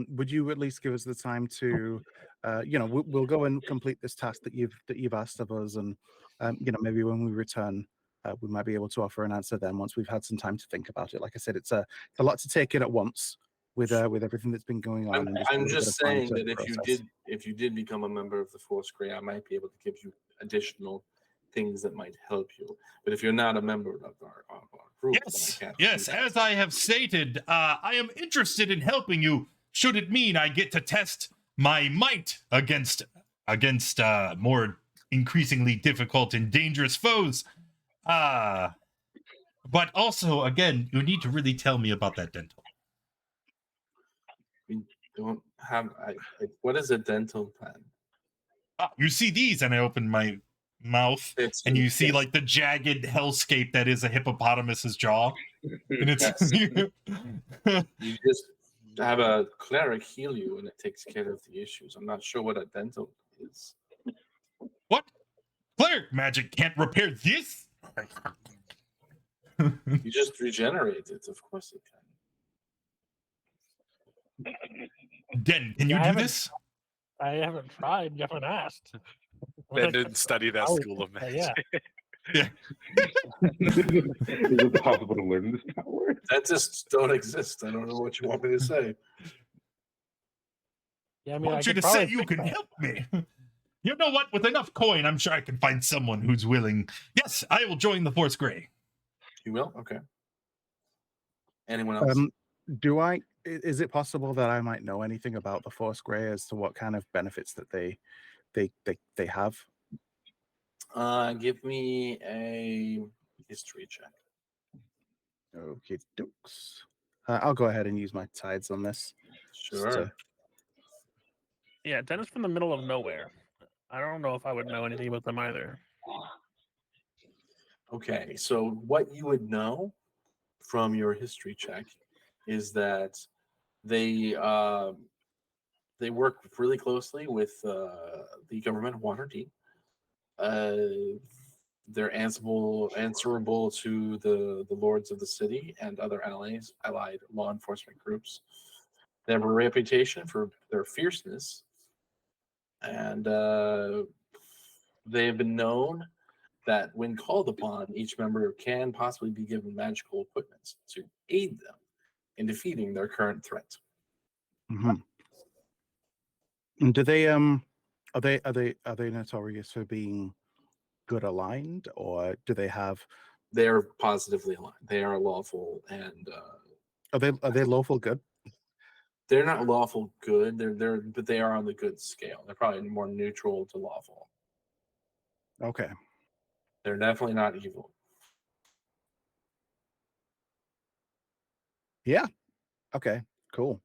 Speaker 6: would you at least give us the time to we'll go and complete this task that you've asked of us, and maybe when we return we might be able to offer an answer then once we've had some time to think about it. Like I said, it's a lot to take in at once with everything that's been going on.
Speaker 2: I'm
Speaker 6: and
Speaker 2: just saying that
Speaker 6: process.
Speaker 2: if you did become a member of the Force Grey, I might be able to give you additional things that might help you. But if you're not a member of our group,
Speaker 1: Yes,
Speaker 2: then I can't.
Speaker 1: yes.
Speaker 2: do that.
Speaker 1: As I have stated, I am interested in helping you. Should it mean I get to test my might against more increasingly difficult and dangerous foes? But also, again, you need to really tell me about that dental.
Speaker 2: We don't have. What is a dental plan?
Speaker 1: You see these, and I open my mouth, and you see
Speaker 2: Yes.
Speaker 1: like the jagged hellscape that is a hippopotamus's jaw, and it's
Speaker 2: Yes. You just have a cleric heal you, and it takes care of the issues. I'm not sure what a dental is.
Speaker 1: what? Cleric magic can't repair this.
Speaker 2: You just regenerate it. Of course it can.
Speaker 1: Den, can
Speaker 4: Yeah,
Speaker 1: you
Speaker 4: I
Speaker 1: do
Speaker 4: haven't-
Speaker 1: this?
Speaker 4: I haven't tried. You haven't asked.
Speaker 3: Ben didn't study that
Speaker 4: Oh,
Speaker 3: school of magic.
Speaker 4: yeah.
Speaker 5: Is it possible to learn this power?
Speaker 2: Dentists don't exist. I don't know what you want me to say.
Speaker 4: Yeah, I
Speaker 1: I
Speaker 4: mean, I
Speaker 1: want you
Speaker 4: could
Speaker 1: to say
Speaker 4: probably
Speaker 1: you
Speaker 4: fix
Speaker 1: can
Speaker 4: that.
Speaker 1: help me. You know what? With enough coin, I'm sure I can find someone who's willing. Yes, I will join the Force Grey.
Speaker 2: You will? Okay. Anyone else?
Speaker 6: Is it possible that I might know anything about the Force Grey as to what kind of benefits that they have?
Speaker 2: Give me a history check.
Speaker 6: Okay, dokes. I'll go ahead and use my tides on this. just
Speaker 2: Sure.
Speaker 6: to-
Speaker 4: Yeah, Dennis from the middle of nowhere. I don't know if I would know anything about them either.
Speaker 2: Okay, so what you would know from your history check is that they work really closely with the government of Waterdeep. They're answerable to the lords of the city and other allied law enforcement groups. They have a reputation for their fierceness, and they have been known that when called upon, each member can possibly be given magical equipment to aid them in defeating their current threat.
Speaker 6: Mm-hmm. And do they are they notorious for being good aligned, or do they have
Speaker 2: They are positively aligned. They are lawful, and
Speaker 6: are they lawful good?
Speaker 2: they're not lawful good. But they are on the good scale. They're probably more neutral to lawful.
Speaker 6: Okay.
Speaker 2: They're definitely not evil.
Speaker 6: Yeah. Okay. Cool.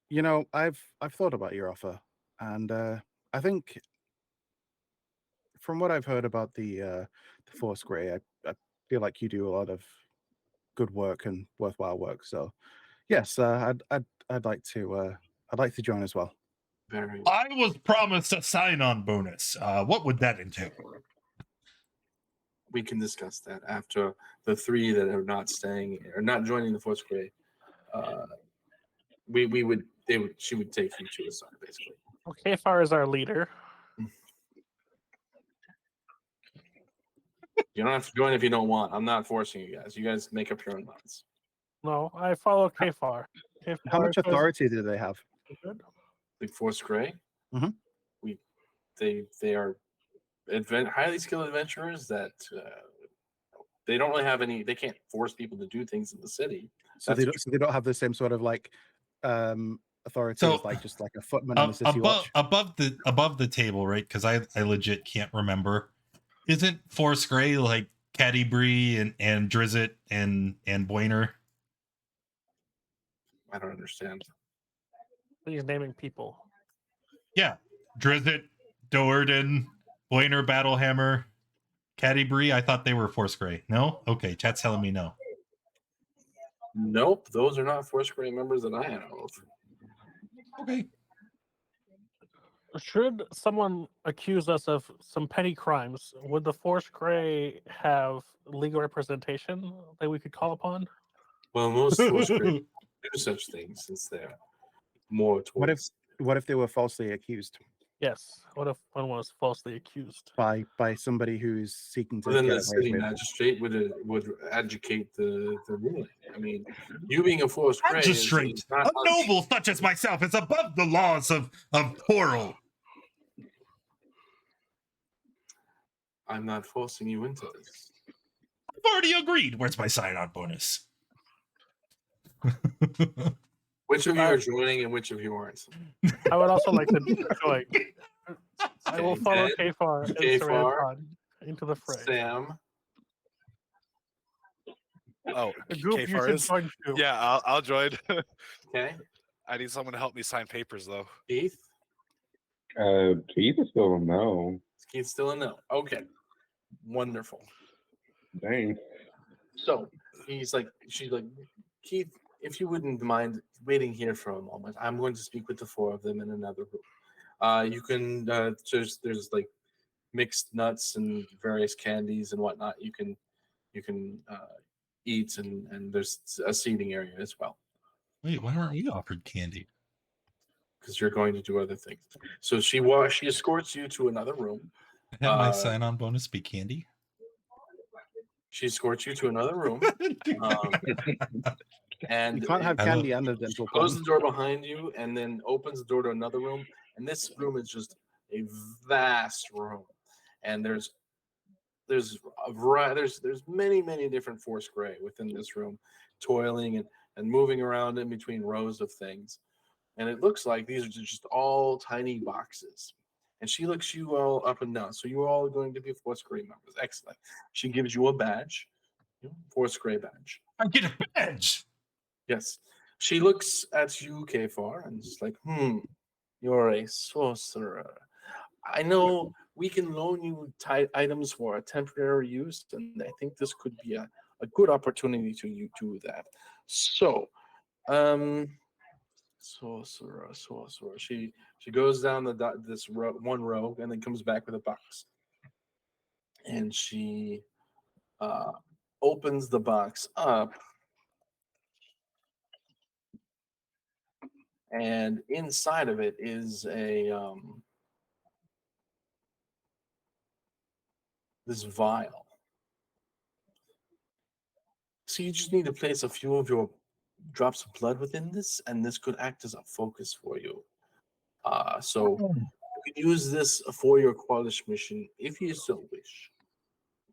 Speaker 6: You know, I've thought about your offer, and I think from what I've heard about the Force Grey, I feel like you do a lot of good work and worthwhile work. So, yes, I'd like to join as well.
Speaker 2: Very.
Speaker 1: I was promised a sign-on bonus. What would that entail?
Speaker 2: We can discuss that after the three that are not staying or not joining the Force Grey. She would take you to a side, basically.
Speaker 4: Okay, Far is our leader.
Speaker 2: You don't have to join if you don't want. I'm not forcing you guys. You guys make up your own minds.
Speaker 4: No, I follow Kfar.
Speaker 6: How much authority do they have?
Speaker 2: The Force Grey.
Speaker 6: Mhm.
Speaker 2: They are highly skilled adventurers that they don't really have any. They can't force people to do things in the city.
Speaker 6: So they don't have the same sort of like authority
Speaker 1: So,
Speaker 6: as like just like a footman in the city watch.
Speaker 1: above the table, right? Because I legit can't remember. Isn't Force Grey like Caddybree and Drizzt and Boyner?
Speaker 2: I don't understand.
Speaker 4: He's naming people.
Speaker 1: Yeah, Drizzt, Doerden, Boyner, Battlehammer, Caddybree. I thought they were Force Grey. No, okay, chat's telling me no.
Speaker 2: Nope, those are not Force Grey members that I know of.
Speaker 1: Okay.
Speaker 4: Should someone accuse us of some petty crimes, would the Force Grey have legal representation that we could call upon?
Speaker 2: Well, most Force Grey do such things since they're more towards.
Speaker 6: What if they were falsely accused
Speaker 4: Yes. What if one was falsely accused?
Speaker 6: by somebody who's seeking to
Speaker 2: Well, then
Speaker 6: get
Speaker 2: the
Speaker 6: away
Speaker 2: city
Speaker 6: with?
Speaker 2: magistrate would educate the ruling. I mean, you being a Force Grey
Speaker 1: Magistrate,
Speaker 2: is not
Speaker 1: a noble such as myself is above the laws of Portal.
Speaker 2: I'm not forcing you into this.
Speaker 1: I've already agreed. Where's my sign-on bonus?
Speaker 2: Which of you are joining and which of you aren't?
Speaker 4: I would also like to join. I will
Speaker 2: Okay,
Speaker 4: follow
Speaker 2: Ted,
Speaker 4: Kfar and
Speaker 2: Kfar,
Speaker 4: Saranton into the fray.
Speaker 2: Sam.
Speaker 3: Oh,
Speaker 4: A group you
Speaker 3: Kfar
Speaker 4: should
Speaker 3: is?
Speaker 4: join too.
Speaker 3: Yeah, I'll join.
Speaker 2: Okay,
Speaker 3: I need someone to help me sign papers, though.
Speaker 2: Keith.
Speaker 5: Keith is still a no.
Speaker 2: Keith's still a no. Okay, wonderful.
Speaker 5: Dang.
Speaker 2: So she's like, Keith, if you wouldn't mind waiting here for a moment, I'm going to speak with the four of them in another room. You can there's like mixed nuts and various candies and whatnot. You can eat and there's a seating area as well
Speaker 1: Wait, why aren't we offered candy?
Speaker 2: because you're going to do other things. So she escorts you to another room.
Speaker 1: Have my sign-on bonus be candy?
Speaker 2: She escorts you to another room. And
Speaker 6: You can't have
Speaker 1: I
Speaker 6: candy
Speaker 1: love-
Speaker 6: and a dental
Speaker 2: closes
Speaker 6: plan.
Speaker 2: the door behind you and then opens the door to another room. And this room is just a vast room. And there's a variety, there's many different Force Grey within this room, toiling and moving around in between rows of things. And it looks like these are just all tiny boxes. And she looks you all up and down. So you're all going to be Force Grey members. Excellent. She gives you a badge, Force Grey badge.
Speaker 1: I get a badge.
Speaker 2: Yes. She looks at you, Kfar, and is like, you're a sorcerer. I know we can loan you items for a temporary use, and I think this could be a a good opportunity to you do that. So, sorcerer. She goes down this one row and then comes back with a box, and she opens the box up, and inside of it is a this vial. So you just need to place a few of your drops of blood within this, and this could act as a focus for you. So you can use this for your Kwalish mission if you so wish.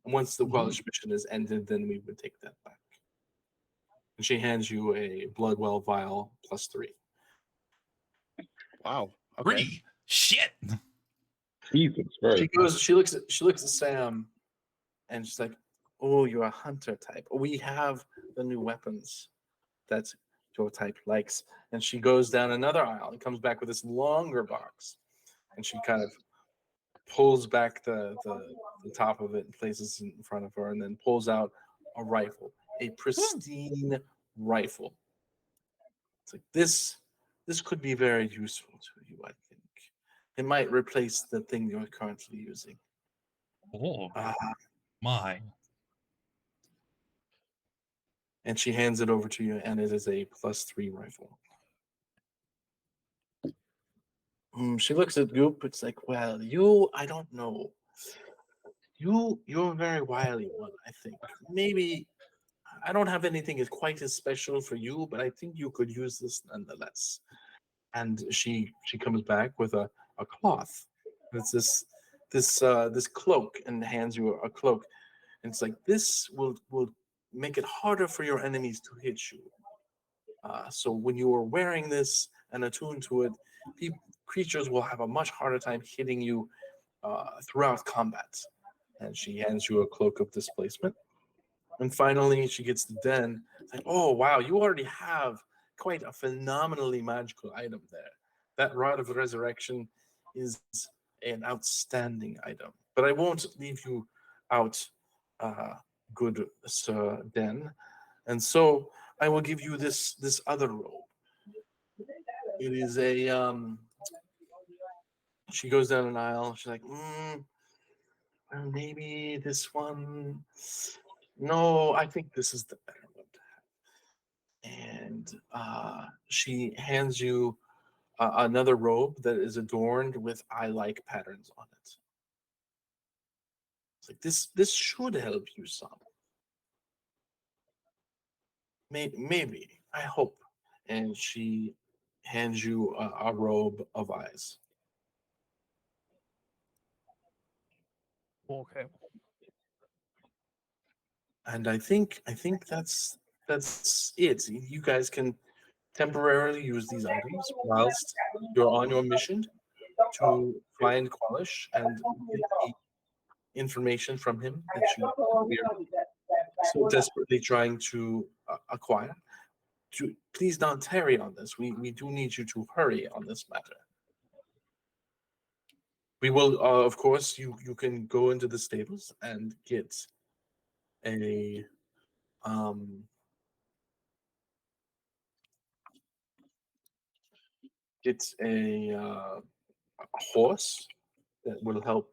Speaker 2: Once the Kwalish mission is ended, then we would take that back. And she hands you a blood well vial +3.
Speaker 6: Wow. Okay.
Speaker 1: 3. Shit.
Speaker 5: Jesus Christ.
Speaker 2: She looks at Sam, and she's like, "Oh, you're a hunter type. We have the new weapons that your type likes." And she goes down another aisle and comes back with this longer box, and she kind of pulls back the top of it and places it in front of her, and then pulls out a rifle, a pristine rifle. It's like this could be very useful to you, I think. It might replace the thing you're currently using.
Speaker 1: Oh my.
Speaker 2: And she hands it over to you, and it is a +3 rifle. She looks at Goop. It's like, well, I don't know. You're a very wily one, I think. Maybe I don't have anything as quite as special for you, but I think you could use this nonetheless. And she comes back with a cloth. It's this cloak, and hands you a cloak. And it's like, this will make it harder for your enemies to hit you. So when you are wearing this and attuned to it, creatures will have a much harder time hitting you throughout combat. And she hands you a cloak of displacement. And finally, she gets the den. It's like, oh, wow, you already have quite a phenomenally magical item there. That Rod of Resurrection is an outstanding item. But I won't leave you out, good Sir Den. And so I will give you this other robe. It is a she goes down an aisle. She's like, well, maybe this one. No, I think this is the better one to have. And she hands you another robe that is adorned with eye-like patterns on it. It's like, this should help you some. Maybe, I hope. And she hands you a robe of eyes.
Speaker 4: Okay.
Speaker 2: And I think that's it. You guys can temporarily use these items whilst you're on your mission to find Kwalish and get the information from him that you are so desperately trying to acquire. Please don't tarry on this. We do need you to hurry on this matter. We will, of course, you can go into the stables and get a horse that will help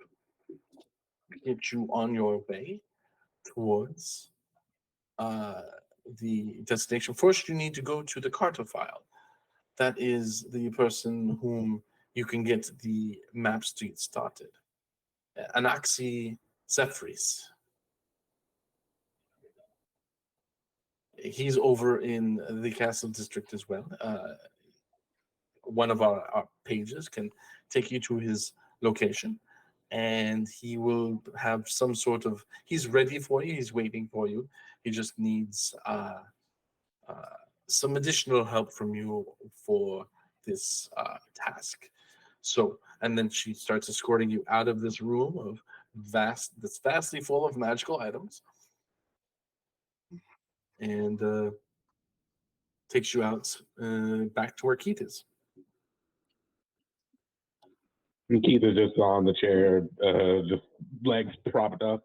Speaker 2: get you on your way towards the destination. First, you need to go to the cartophile. That is the person whom you can get the map street started. Anaxi Zephris. He's over in the castle district as well. One of our pages can take you to his location, and he will have some sort of, he's ready for you, he's waiting for you. He just needs some additional help from you for this task. So, and then she starts escorting you out of this room of that's vastly full of magical items, and takes you out back to where Keith is.
Speaker 5: And Keith is just on the chair, just legs propped up,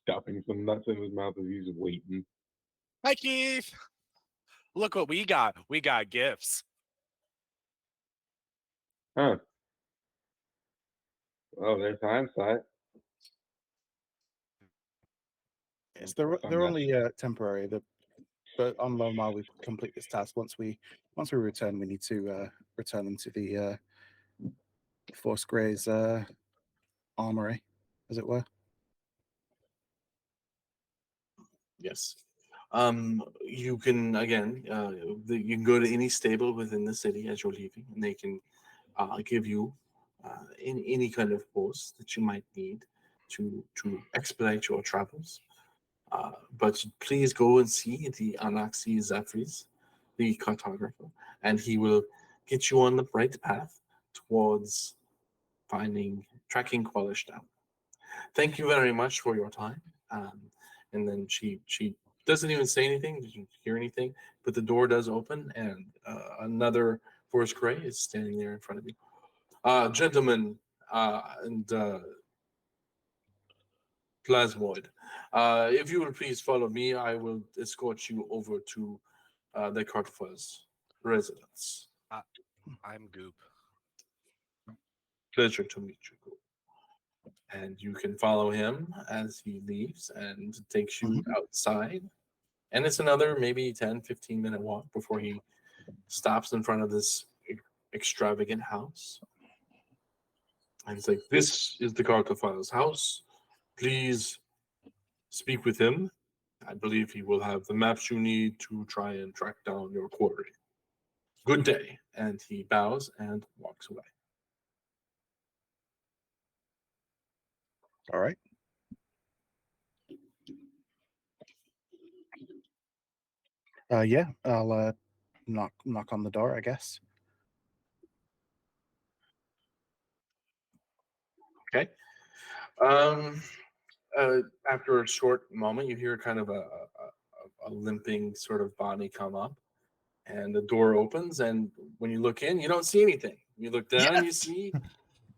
Speaker 5: stuffing some nuts in his mouth as he's waiting.
Speaker 3: Hi, Keith. Look what we got. We got gifts.
Speaker 5: Huh. Oh, there's hindsight.
Speaker 6: Yes,
Speaker 5: Some
Speaker 6: they're
Speaker 5: nuts.
Speaker 6: only temporary. But on loan while we complete this task. Once we return, we need to return them to the Force Grey's armory, as it were.
Speaker 2: Yes. You can again, you can go to any stable within the city as you're leaving, and they can give you any kind of horse that you might need to expedite your travels. But please go and see the Anaxi Zephyrs, the cartographer, and he will get you on the right path towards tracking Kwalish down. Thank you very much for your time. And then she doesn't even say anything. Did you hear anything? But the door does open, and another Forest Gray is standing there in front of you. Gentlemen and Plasmoid, if you will please follow me, I will escort you over to the Cartfuzz residence.
Speaker 3: I'm Goop.
Speaker 2: Pleasure to meet you, Goop. And you can follow him as he leaves and takes you outside. And it's another maybe 10-15 minute walk before he stops in front of this extravagant house. And it's like, this is the Cartophile's house. Please speak with him. I believe he will have the maps you need to try and track down your quarry. Good day. And he bows and walks away.
Speaker 6: All right. Yeah, I'll knock on the door, I guess.
Speaker 2: Okay. After a short moment, you hear kind of a limping sort of body come up, and the door opens. And when you look in, you don't see anything. You look down, you see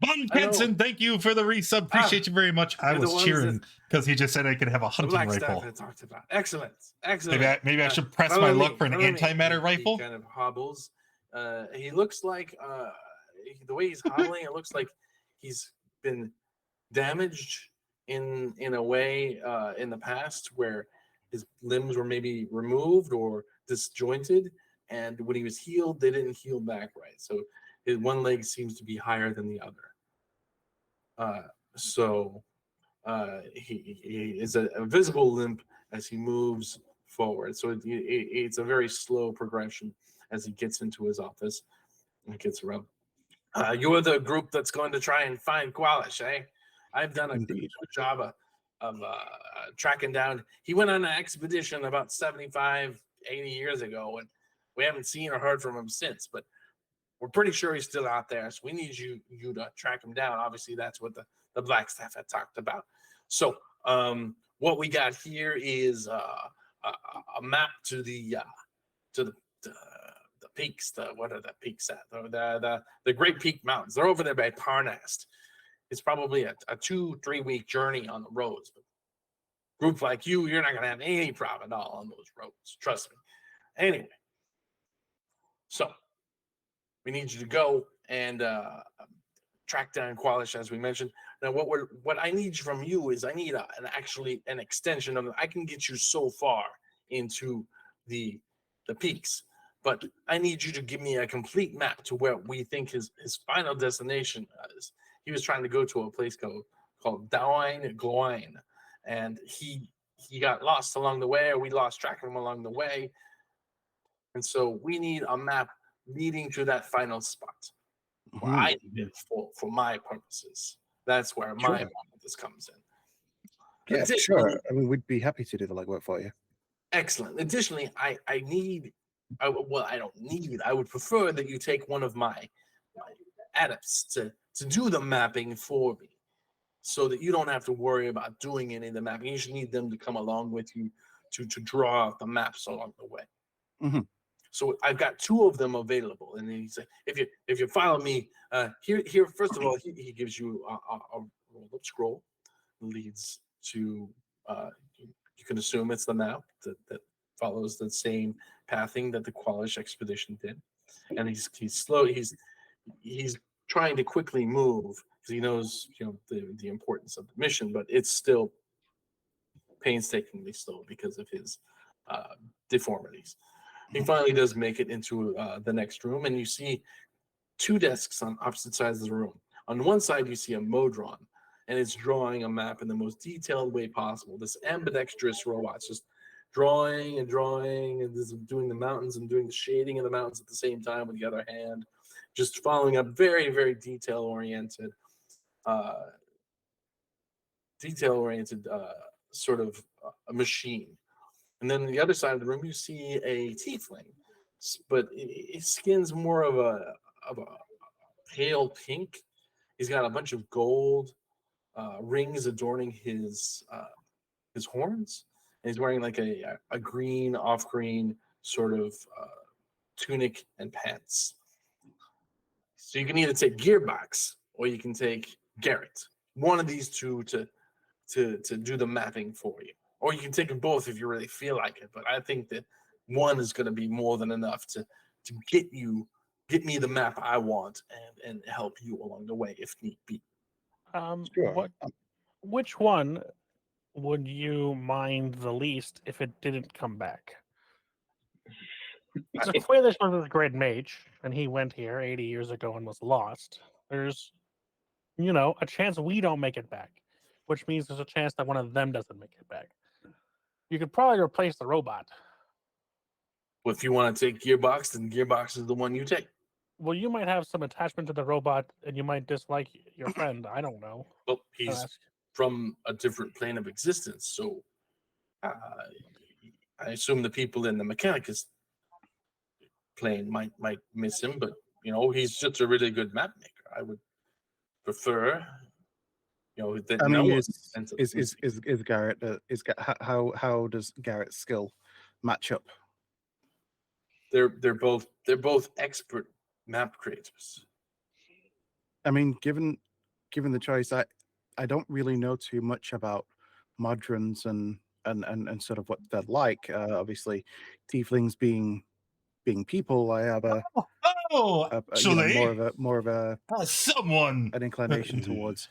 Speaker 1: Von
Speaker 2: I know.
Speaker 1: Penson, thank you for the resub. Appreciate you very much. I
Speaker 2: you're the
Speaker 1: was
Speaker 2: ones
Speaker 1: cheering because he just said I could have a
Speaker 2: the
Speaker 1: hunting
Speaker 2: black staff
Speaker 1: rifle.
Speaker 2: had talked about. Excellent, excellent.
Speaker 1: Maybe I should press
Speaker 2: follow
Speaker 1: my
Speaker 2: me,
Speaker 1: luck for an
Speaker 2: follow me.
Speaker 1: antimatter
Speaker 2: He
Speaker 1: rifle.
Speaker 2: kind of hobbles. He looks like the way he's hobbling. It looks like he's been damaged in a way in the past where his limbs were maybe removed or disjointed, and when he was healed, they didn't heal back right. So his one leg seems to be higher than the other. He is a visible limp as he moves forward. So it's a very slow progression as he gets into his office and gets around. You're the group that's going to try and find Kwalish, eh? I've done a good
Speaker 6: Indeed.
Speaker 2: job of tracking down. He went on an expedition about 75, 80 years ago, and we haven't seen or heard from him since. But we're pretty sure he's still out there, so we need you to track him down. Obviously, that's what the black staff had talked about. So what we got here is a map to the peaks. What are the peaks at? The Great Peak Mountains. They're over there by Parnast. It's probably a 2-3 week journey on the roads. But group like you're not gonna have any problem at all on those roads. Trust me. Anyway, so we need you to go and track down Kwalish, as we mentioned. Now, what I need from you is I need an extension of. I can get you so far into the peaks, but I need you to give me a complete map to where we think his final destination is. He was trying to go to a place called Dowine Gloine, and he got lost along the way, or we lost track of him along the way. And so we need a map leading to that final spot. Where I need it for my purposes. That's where my this comes in.
Speaker 6: Yeah, sure. I mean, we'd be happy to do the legwork for you.
Speaker 2: Excellent. Additionally, I don't need. I would prefer that you take one of my adepts to do the mapping for me, so that you don't have to worry about doing any of the mapping. You should need them to come along with you to draw out the maps along the way.
Speaker 6: Mm-hmm.
Speaker 2: So I've got 2 of them available, and he said, "If you follow me here, first of all, he gives you a roll-up scroll, leads to you can assume it's the map that follows the same pathing that the Kwalish expedition did, and he's slow. He's trying to quickly move because he knows the importance of the mission, but it's still painstakingly slow because of his deformities. He finally does make it into the next room, and you see two desks on opposite sides of the room. On one side, you see a Modron, and it's drawing a map in the most detailed way possible. This ambidextrous robot's just drawing and drawing, and this doing the mountains and doing the shading of the mountains at the same time with the other hand, just following a very, very detail-oriented sort of a machine. And then on the other side of the room, you see a tiefling, but his skin's more of a pale pink. He's got a bunch of gold rings adorning his horns, and he's wearing like a green, off-green sort of tunic and pants. So you can either take Gearbox or you can take Garrett. One of these two to do the mapping for you, or you can take them both if you really feel like it. But I think that one is going to be more than enough to get me the map I want and help you along the way if need be.
Speaker 6: Sure.
Speaker 4: Which one would you mind the least if it didn't come back? So Kwalish was this great mage, and he went here 80 years ago and was lost. There's, a chance we don't make it back, which means there's a chance that one of them doesn't make it back. You could probably replace the robot.
Speaker 2: Well, if you want to take Gearbox, then Gearbox is the one you take.
Speaker 4: Well, you might have some attachment to the robot, and you might dislike your friend. I don't know.
Speaker 2: Well, he's from a different plane of existence, so I assume the people in the Mechanicus plane might miss him, but he's just a really good map maker. I would prefer, that
Speaker 6: I mean,
Speaker 2: no
Speaker 6: is Garrett how does Garrett's skill match up?
Speaker 2: They're both expert map creators.
Speaker 6: I mean, given the choice, I don't really know too much about Modrons and sort of what they're like. Obviously, tieflings being people, I have
Speaker 1: Actually,
Speaker 6: more of a
Speaker 1: someone
Speaker 6: an inclination towards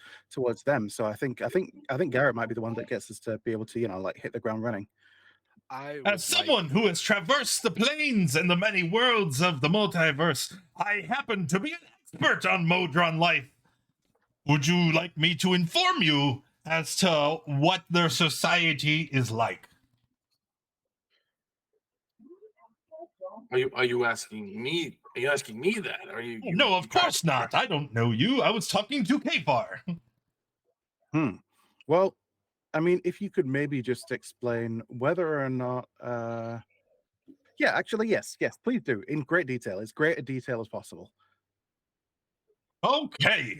Speaker 6: them. So I think Garrett might be the one that gets us to be able to hit the ground running.
Speaker 1: As someone who has traversed the planes and the many worlds of the multiverse, I happen to be an expert on Modron life. Would you like me to inform you as to what their society is like?
Speaker 2: Are you asking me? Are you asking me that? Are you?
Speaker 1: No, of course not. I don't know you. I was talking to Kfar.
Speaker 6: Well, I mean, if you could maybe just explain whether or not, yeah, actually, yes, please do in great detail, as great a detail as possible.
Speaker 1: Okay.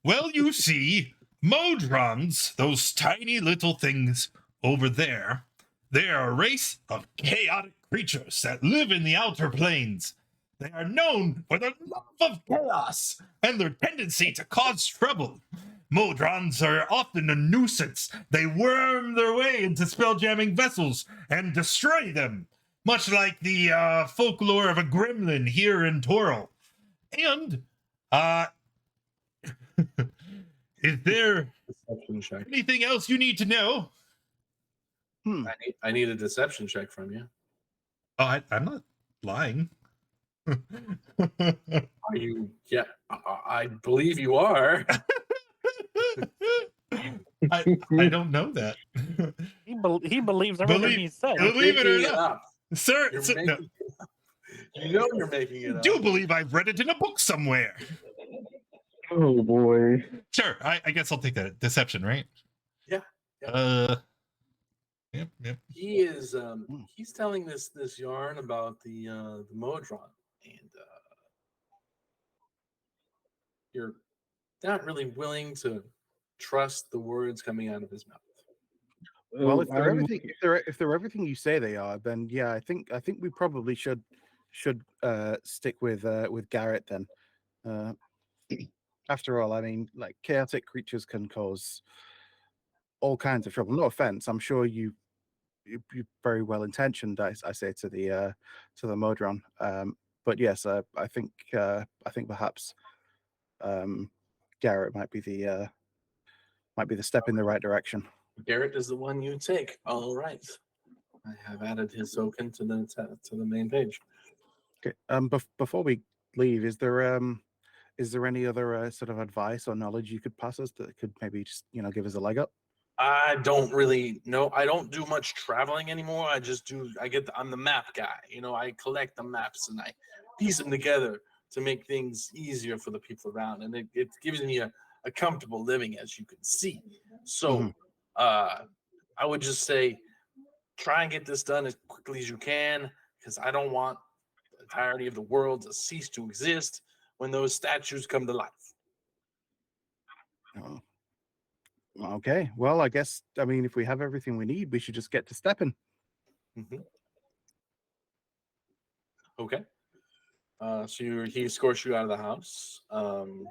Speaker 1: Well, you see, Modrons, those tiny little things over there, they are a race of chaotic creatures that live in the outer planes. They are known for their love of chaos and their tendency to cause trouble. Modrons are often a nuisance. They worm their way into spelljamming vessels and destroy them, much like the folklore of a gremlin here in Toril. And, is there
Speaker 2: Deception check.
Speaker 1: anything else you need to know?
Speaker 2: I need a deception check from you.
Speaker 1: Oh, I'm not lying.
Speaker 2: Are you? Yeah, I believe you are.
Speaker 1: I don't know that.
Speaker 4: He believes everything he says.
Speaker 1: Believe it or
Speaker 2: Making
Speaker 1: not, sir.
Speaker 2: You're
Speaker 1: No,
Speaker 2: making it up. You know you're making it up.
Speaker 1: do believe I've read it in a book somewhere.
Speaker 5: Oh boy.
Speaker 1: Sure, I guess I'll take that. Deception, right?
Speaker 2: Yeah.
Speaker 1: Yep.
Speaker 2: He is. He's telling this yarn about the Modron, and you're not really willing to trust the words coming out of his mouth.
Speaker 6: Well, if they're everything, if they're everything you say they are, then yeah, I think we probably should stick with Garrett then. After all, I mean, like chaotic creatures can cause all kinds of trouble. No offense, I'm sure you're very well intentioned. I say to the Modron. But yes, I think perhaps Garrett might be the step in the right direction.
Speaker 2: Garrett is the one you take. All right. I have added his token to the main page.
Speaker 6: Okay. Before we leave, is there any other sort of advice or knowledge you could pass us that could maybe just give us a leg up?
Speaker 2: I don't really know. I don't do much traveling anymore. I'm the map guy. I collect the maps and I piece them together to make things easier for the people around. And it gives me a comfortable living, as you can see. So I would just say, try and get this done as quickly as you can, because I don't want the entirety of the world to cease to exist when those statues come to life.
Speaker 6: Oh. Okay. Well, I guess, if we have everything we need, we should just get to stepping.
Speaker 2: Mm-hmm. Okay. So he escorts you out of the house.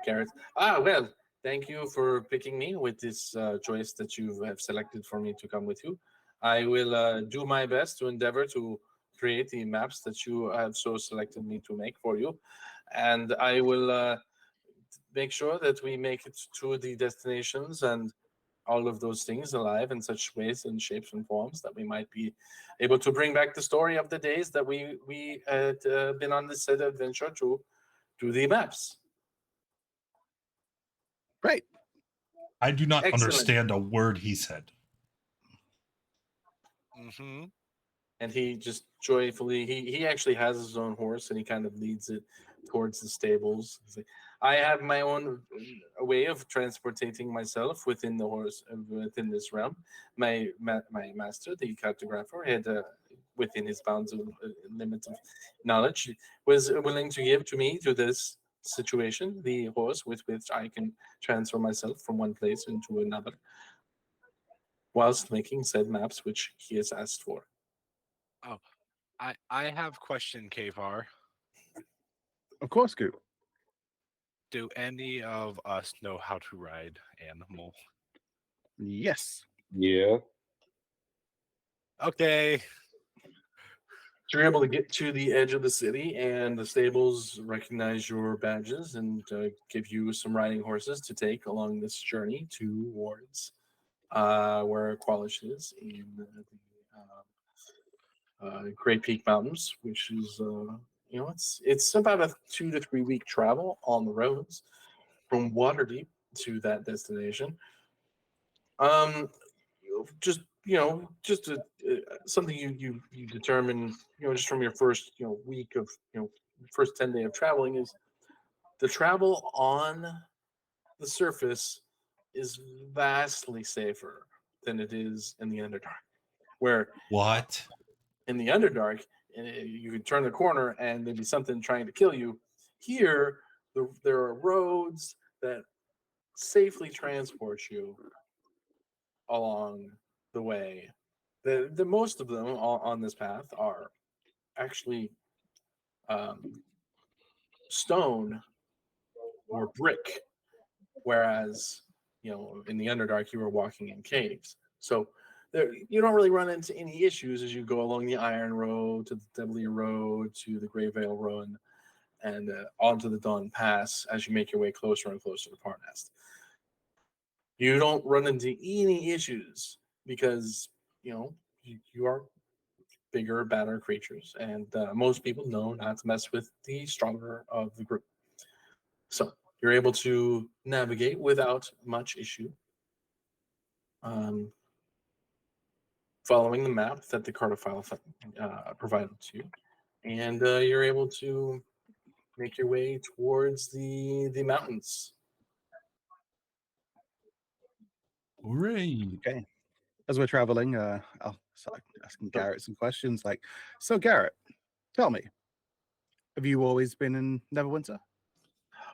Speaker 2: Garrett. Well, thank you for picking me with this choice that you have selected for me to come with you. I will do my best to endeavor to create the maps that you have so selected me to make for you. And I will make sure that we make it to the destinations and all of those things alive in such ways and shapes and forms that we might be able to bring back the story of the days that we had been on this said adventure to do the maps.
Speaker 6: Great.
Speaker 1: I do not
Speaker 2: Excellent.
Speaker 1: understand a word he said.
Speaker 3: Mm-hmm.
Speaker 2: And he just joyfully, he actually has his own horse and he kind of leads it towards the stables. He's like, I have my own way of transporting myself within the horse, within this realm. My master, the cartographer, had within his bounds of limits of knowledge, was willing to give to me to this situation the horse with which I can transfer myself from one place into another, whilst making said maps which he has asked for.
Speaker 3: Oh, I have question, Kavar.
Speaker 6: Of course, Goop.
Speaker 3: Do any of us know how to ride animal?
Speaker 6: Yes.
Speaker 5: Yeah.
Speaker 3: Okay.
Speaker 2: So you're able to get to the edge of the city, and the stables recognize your badges and give you some riding horses to take along this journey towards where Kwalish is in the Great Peak Mountains, which is it's about a 2 to 3 week travel on the roads from Waterdeep to that destination. Just something you determine, just from your first week of first 10 day of traveling, is the travel on the surface is vastly safer than it is in the Underdark, where
Speaker 1: What?
Speaker 2: in the Underdark you can turn the corner and there'd be something trying to kill you. Here there are roads that safely transport you along the way. The most of them on this path are actually stone or brick, whereas in the Underdark you were walking in caves. So you don't really run into any issues as you go along the Iron Road to the Deadly Road to the Grey Vale Road and onto the Dawn Pass as you make your way closer and closer to Parnast. You don't run into any issues because you are bigger, badder creatures, and most people know not to mess with the stronger of the group. So you're able to navigate without much issue, following the map that the cartophile provided to you, and you're able to make your way towards the mountains.
Speaker 1: Hooray.
Speaker 6: Okay. As we're traveling, I'll start asking Garrett some questions. Like, so Garrett, tell me, have you always been in Neverwinter?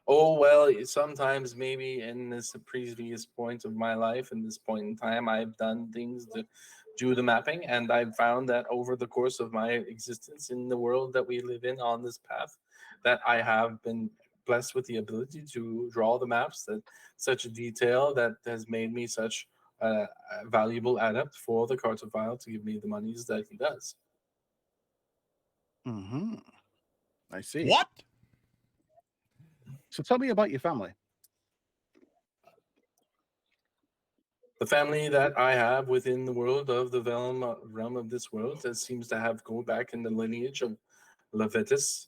Speaker 2: Oh, well, sometimes maybe in this previous point of my life, in this point in time, I've done things to do the mapping, and I've found that over the course of my existence in the world that we live in on this path, that I have been blessed with the ability to draw the maps that such a detail that has made me such a valuable adept for the cartophile to give me the monies that he does.
Speaker 6: Mm-hmm. I see.
Speaker 1: What?
Speaker 6: So tell me about your family.
Speaker 2: The family that I have within the world of the realm of this world that seems to have go back in the lineage of Levitus.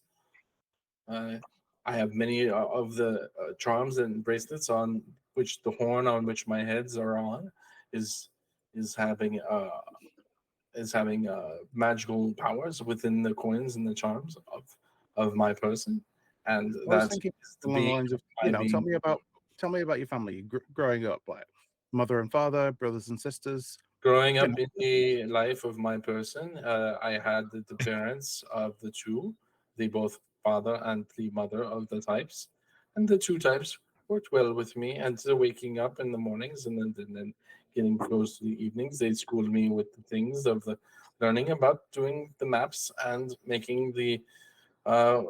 Speaker 2: I have many of the charms and bracelets on which the horn on which my heads are on is having magical powers within the coins and the charms of my person, and
Speaker 6: I was
Speaker 2: that's
Speaker 6: thinking
Speaker 2: the
Speaker 6: along the
Speaker 2: being
Speaker 6: lines of,
Speaker 2: my
Speaker 6: tell
Speaker 2: being.
Speaker 6: me about your family growing up, like mother and father, brothers and sisters.
Speaker 2: Growing up
Speaker 6: know.
Speaker 2: in the life of my person, I had the parents of the two, the both father and the mother of the types, and the two types worked well with me. And so waking up in the mornings and then getting close to the evenings, they schooled me with the things of the learning about doing the maps and uh,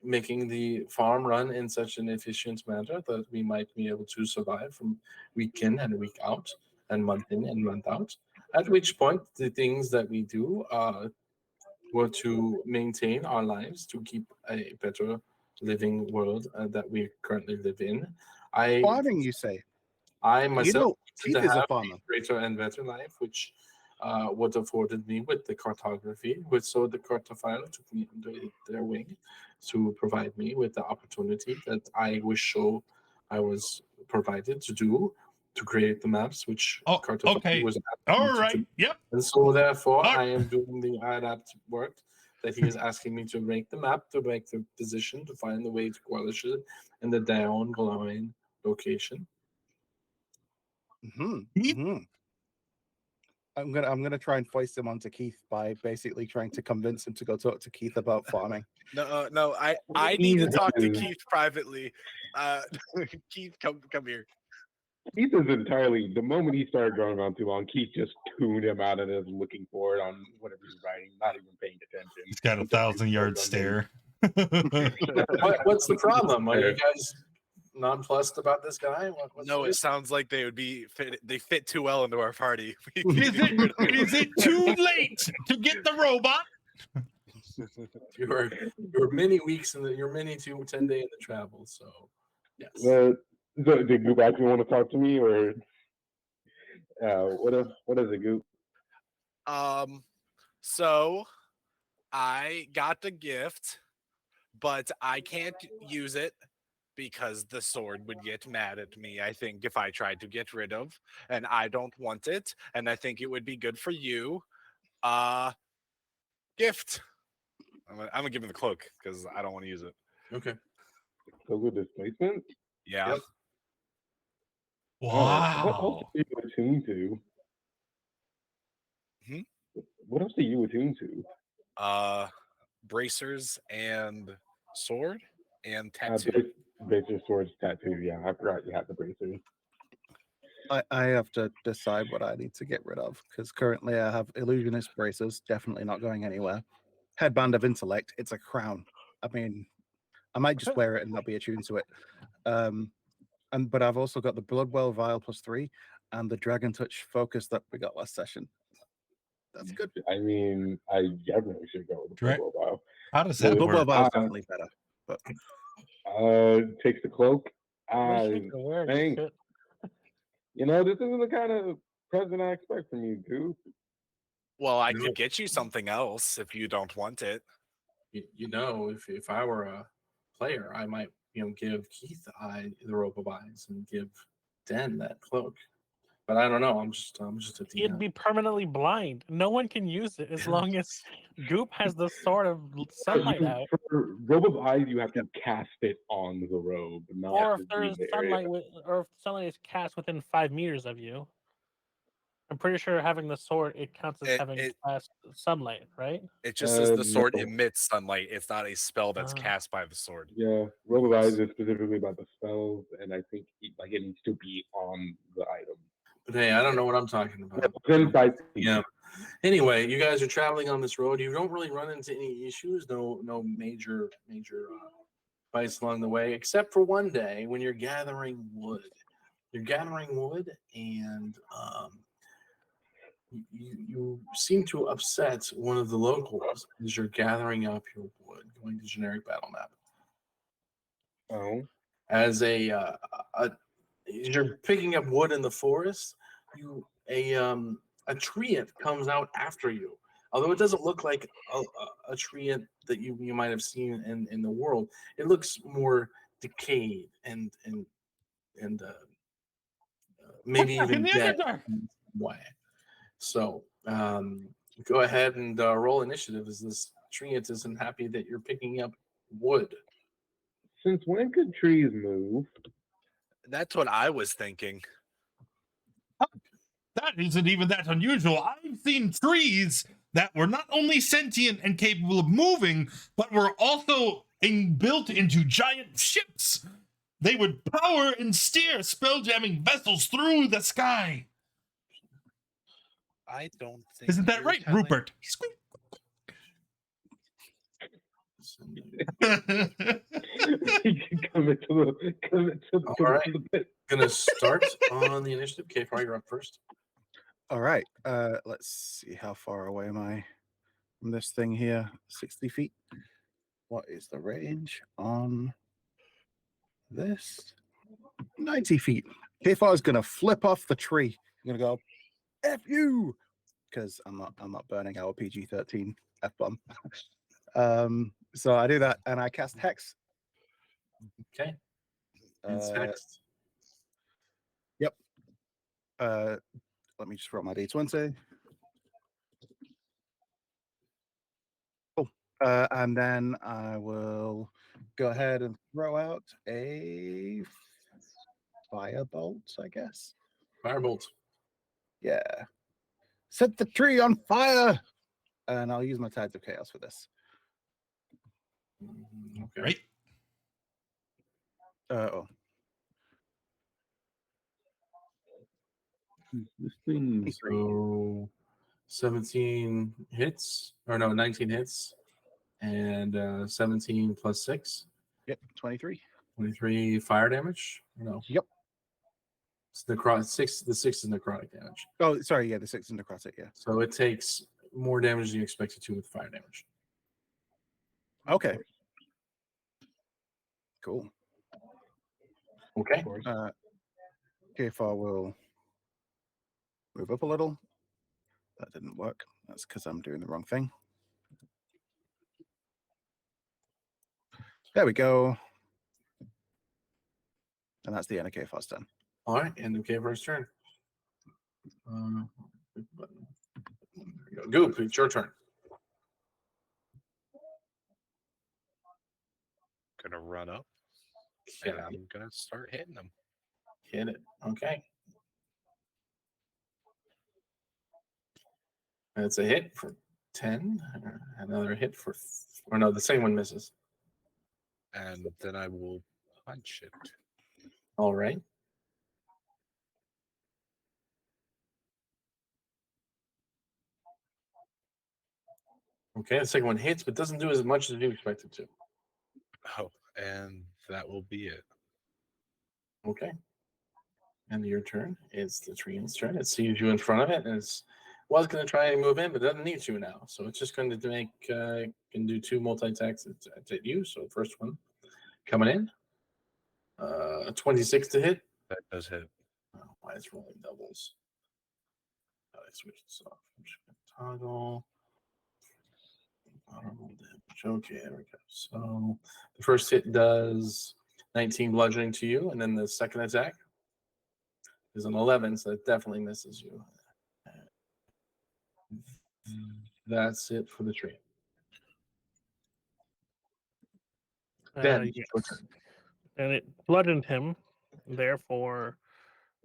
Speaker 2: making the farm run in such an efficient manner that we might be able to survive from week in and week out and month in and month out. At which point, the things that we do were to maintain our lives to keep a better living world that we currently live in. I
Speaker 6: Farming, you say?
Speaker 2: I
Speaker 6: You
Speaker 2: myself
Speaker 6: know,
Speaker 2: wanted
Speaker 6: Keith
Speaker 2: to
Speaker 6: is a
Speaker 2: have
Speaker 6: farmer.
Speaker 2: a greater and better life, which what afforded me with the cartography. With so the cartophile took me under their wing to provide me with the opportunity that I wish so I was provided to do to create the maps, which
Speaker 1: Oh,
Speaker 2: cartophile
Speaker 1: okay.
Speaker 2: was
Speaker 1: All
Speaker 2: asking me to
Speaker 1: right.
Speaker 2: do.
Speaker 1: Yep.
Speaker 2: And so therefore
Speaker 1: All
Speaker 2: I am doing the adapt work that he is asking me to make the map, to make the position, to find the way to Kwalish in the down line location.
Speaker 6: Mm-hmm.
Speaker 1: Keith?
Speaker 6: Mm-hmm. I'm gonna try and foist him onto Keith by basically trying to convince him to go talk to Keith about farming.
Speaker 3: No. I need to talk to Keith privately. Keith, come here.
Speaker 5: Keith is entirely, the moment he started going on too long, Keith just tuned him out and is looking for it on whatever he's writing, not even paying attention.
Speaker 1: He's got a 1,000-yard stare.
Speaker 2: What's the problem? Are you guys nonplussed about this guy? What's
Speaker 3: No,
Speaker 2: the
Speaker 3: it sounds like they would be fit. They fit too well into our party.
Speaker 1: Is it too late to get the robot?
Speaker 2: You're many weeks in the you're many 10 day in the travel, so yes.
Speaker 5: So did Goop actually want to talk to me, or what is it, Goop?
Speaker 3: So I got the gift, but I can't use it because the sword would get mad at me, I think, if I tried to get rid of, and I don't want it, and I think it would be good for you. Gift. I'm gonna give him the cloak because I don't want to use it.
Speaker 2: Okay.
Speaker 5: So good displacement?
Speaker 3: Yeah.
Speaker 2: Yep.
Speaker 5: What else
Speaker 1: Wow.
Speaker 5: are you attuned to?
Speaker 3: Hmm?
Speaker 5: What else are you attuned to?
Speaker 3: Bracers and sword and tattoo.
Speaker 5: Bracer, swords, tattoo. Yeah, I forgot you had the bracers.
Speaker 6: I have to decide what I need to get rid of because currently I have illusionist braces, definitely not going anywhere. Headband of intellect, it's a crown. I mean, I might just wear it and not be attuned to it. But I've also got the Bloodwell Vial +3 and the Dragon Touch Focus that we got last session. That's good.
Speaker 5: I mean, I definitely should go with the
Speaker 1: Dra-
Speaker 5: Bloodwell Vial.
Speaker 1: How does that
Speaker 6: Bloodwell
Speaker 1: work?
Speaker 6: Vial is definitely better. But
Speaker 5: Takes the cloak.
Speaker 4: Wish you could wear this
Speaker 5: Thanks.
Speaker 4: shit.
Speaker 5: You know, this isn't the kind of present I expect from you, Goop.
Speaker 3: Well, I could get you something else if you don't want it.
Speaker 2: You know, if I were a player, I might give Keith the robe of eyes and give Den that cloak. But I don't know. I'm just a
Speaker 4: He'd
Speaker 2: DM.
Speaker 4: be permanently blind. No one can use it as long as Goop has the sort of sunlight out.
Speaker 5: For robe of eyes, you have to cast it on the robe, not
Speaker 4: Or if
Speaker 5: just
Speaker 4: there's
Speaker 5: be the area.
Speaker 4: sunlight, or if sunlight is cast within 5 meters of you. I'm pretty sure having the sword, it counts as having cast sunlight, right?
Speaker 3: It just says the sword
Speaker 5: No.
Speaker 3: emits sunlight. It's not a spell that's cast by the sword.
Speaker 5: Yeah, robe of eyes is specifically about the spells, and I think it needs to be on the item.
Speaker 2: But hey, I don't know what I'm talking about.
Speaker 5: Yeah.
Speaker 2: Anyway, you guys are traveling on this road. You don't really run into any issues. No major fights along the way, except for one day when you're gathering wood. You're gathering wood, and you seem to upset one of the locals as you're gathering up your wood, going to generic battle map.
Speaker 5: Oh.
Speaker 2: As as you're picking up wood in the forest, a treant comes out after you. Although it doesn't look like a treant that you might have seen in the world, it looks more decayed and maybe
Speaker 1: Back in
Speaker 2: even
Speaker 1: the
Speaker 2: dead
Speaker 1: Underdark.
Speaker 2: in some way. So go ahead and roll initiative, as this treant isn't happy that you're picking up wood.
Speaker 5: Since when could trees move?
Speaker 3: That's what I was thinking.
Speaker 1: That isn't even that unusual. I've seen trees that were not only sentient and capable of moving, but were also built into giant ships. They would power and steer spelljamming vessels through the sky.
Speaker 3: I don't think.
Speaker 1: Isn't that
Speaker 3: you're
Speaker 1: right,
Speaker 3: telling-
Speaker 1: Rupert? Squeak.
Speaker 5: Come into
Speaker 2: All right.
Speaker 5: the pit.
Speaker 2: Gonna start on the initiative. KFR, you're up first.
Speaker 6: All right. Let's see. How far away am I from this thing here? 60 feet. What is the range on this? 90 feet. KFR is gonna flip off the tree. I'm gonna go, F you, because I'm not burning our PG-13 F bomb. So I do that and I cast Hex.
Speaker 2: Okay. It's
Speaker 6: Uh,
Speaker 2: next.
Speaker 6: Let me just roll my D20. Cool. And then I will go ahead and throw out a firebolt, I guess.
Speaker 2: Firebolt.
Speaker 6: Yeah. Set the tree on fire. And I'll use my Tides of Chaos for this.
Speaker 2: Okay.
Speaker 1: Right?
Speaker 6: Oh.
Speaker 5: This thing.
Speaker 2: So 17 hits, or no, 19 hits, and 17 plus 6,
Speaker 6: Yep. 23.
Speaker 2: 23 fire damage. No.
Speaker 6: Yep.
Speaker 2: It's necrotic. The 6 is necrotic damage.
Speaker 6: Oh, sorry. Yeah, the 6 is necrotic. Yeah.
Speaker 2: So it takes more damage than you expected to with fire damage.
Speaker 6: Okay. Cool.
Speaker 2: Okay.
Speaker 6: KFR will move up a little. That didn't work. That's because I'm doing the wrong thing. There we go. And that's the end of KFR's turn.
Speaker 2: All right. End of KFR's turn. Button. There we go. Goop, it's your turn.
Speaker 3: Gonna run up
Speaker 2: Okay.
Speaker 3: and I'm gonna start hitting them.
Speaker 2: Hit it. Okay. That's a hit for 10. Another hit for, or no, the same one misses.
Speaker 3: And then I will punch it.
Speaker 2: All right. Okay, the second one hits, but doesn't do as much as you expected to.
Speaker 3: Oh, and that will be it.
Speaker 2: Okay. And your turn. It's the tree's turn. It sees you in front of it, and it's was going to try and move in, but doesn't need to now. So it's just going to make can do 2 multi-attacks at you. So first one coming in, 26 to hit.
Speaker 3: That does hit.
Speaker 2: Oh, why is rolling doubles? I switch this off. I'm just going to toggle. Honorable damage. Okay, there we go. So the first hit does 19 bludgeoning to you, and then the second attack is an 11, so it definitely misses you. That's it for the tree. Ben,
Speaker 4: Yes.
Speaker 2: your turn.
Speaker 4: And it bludgeoned him. Therefore,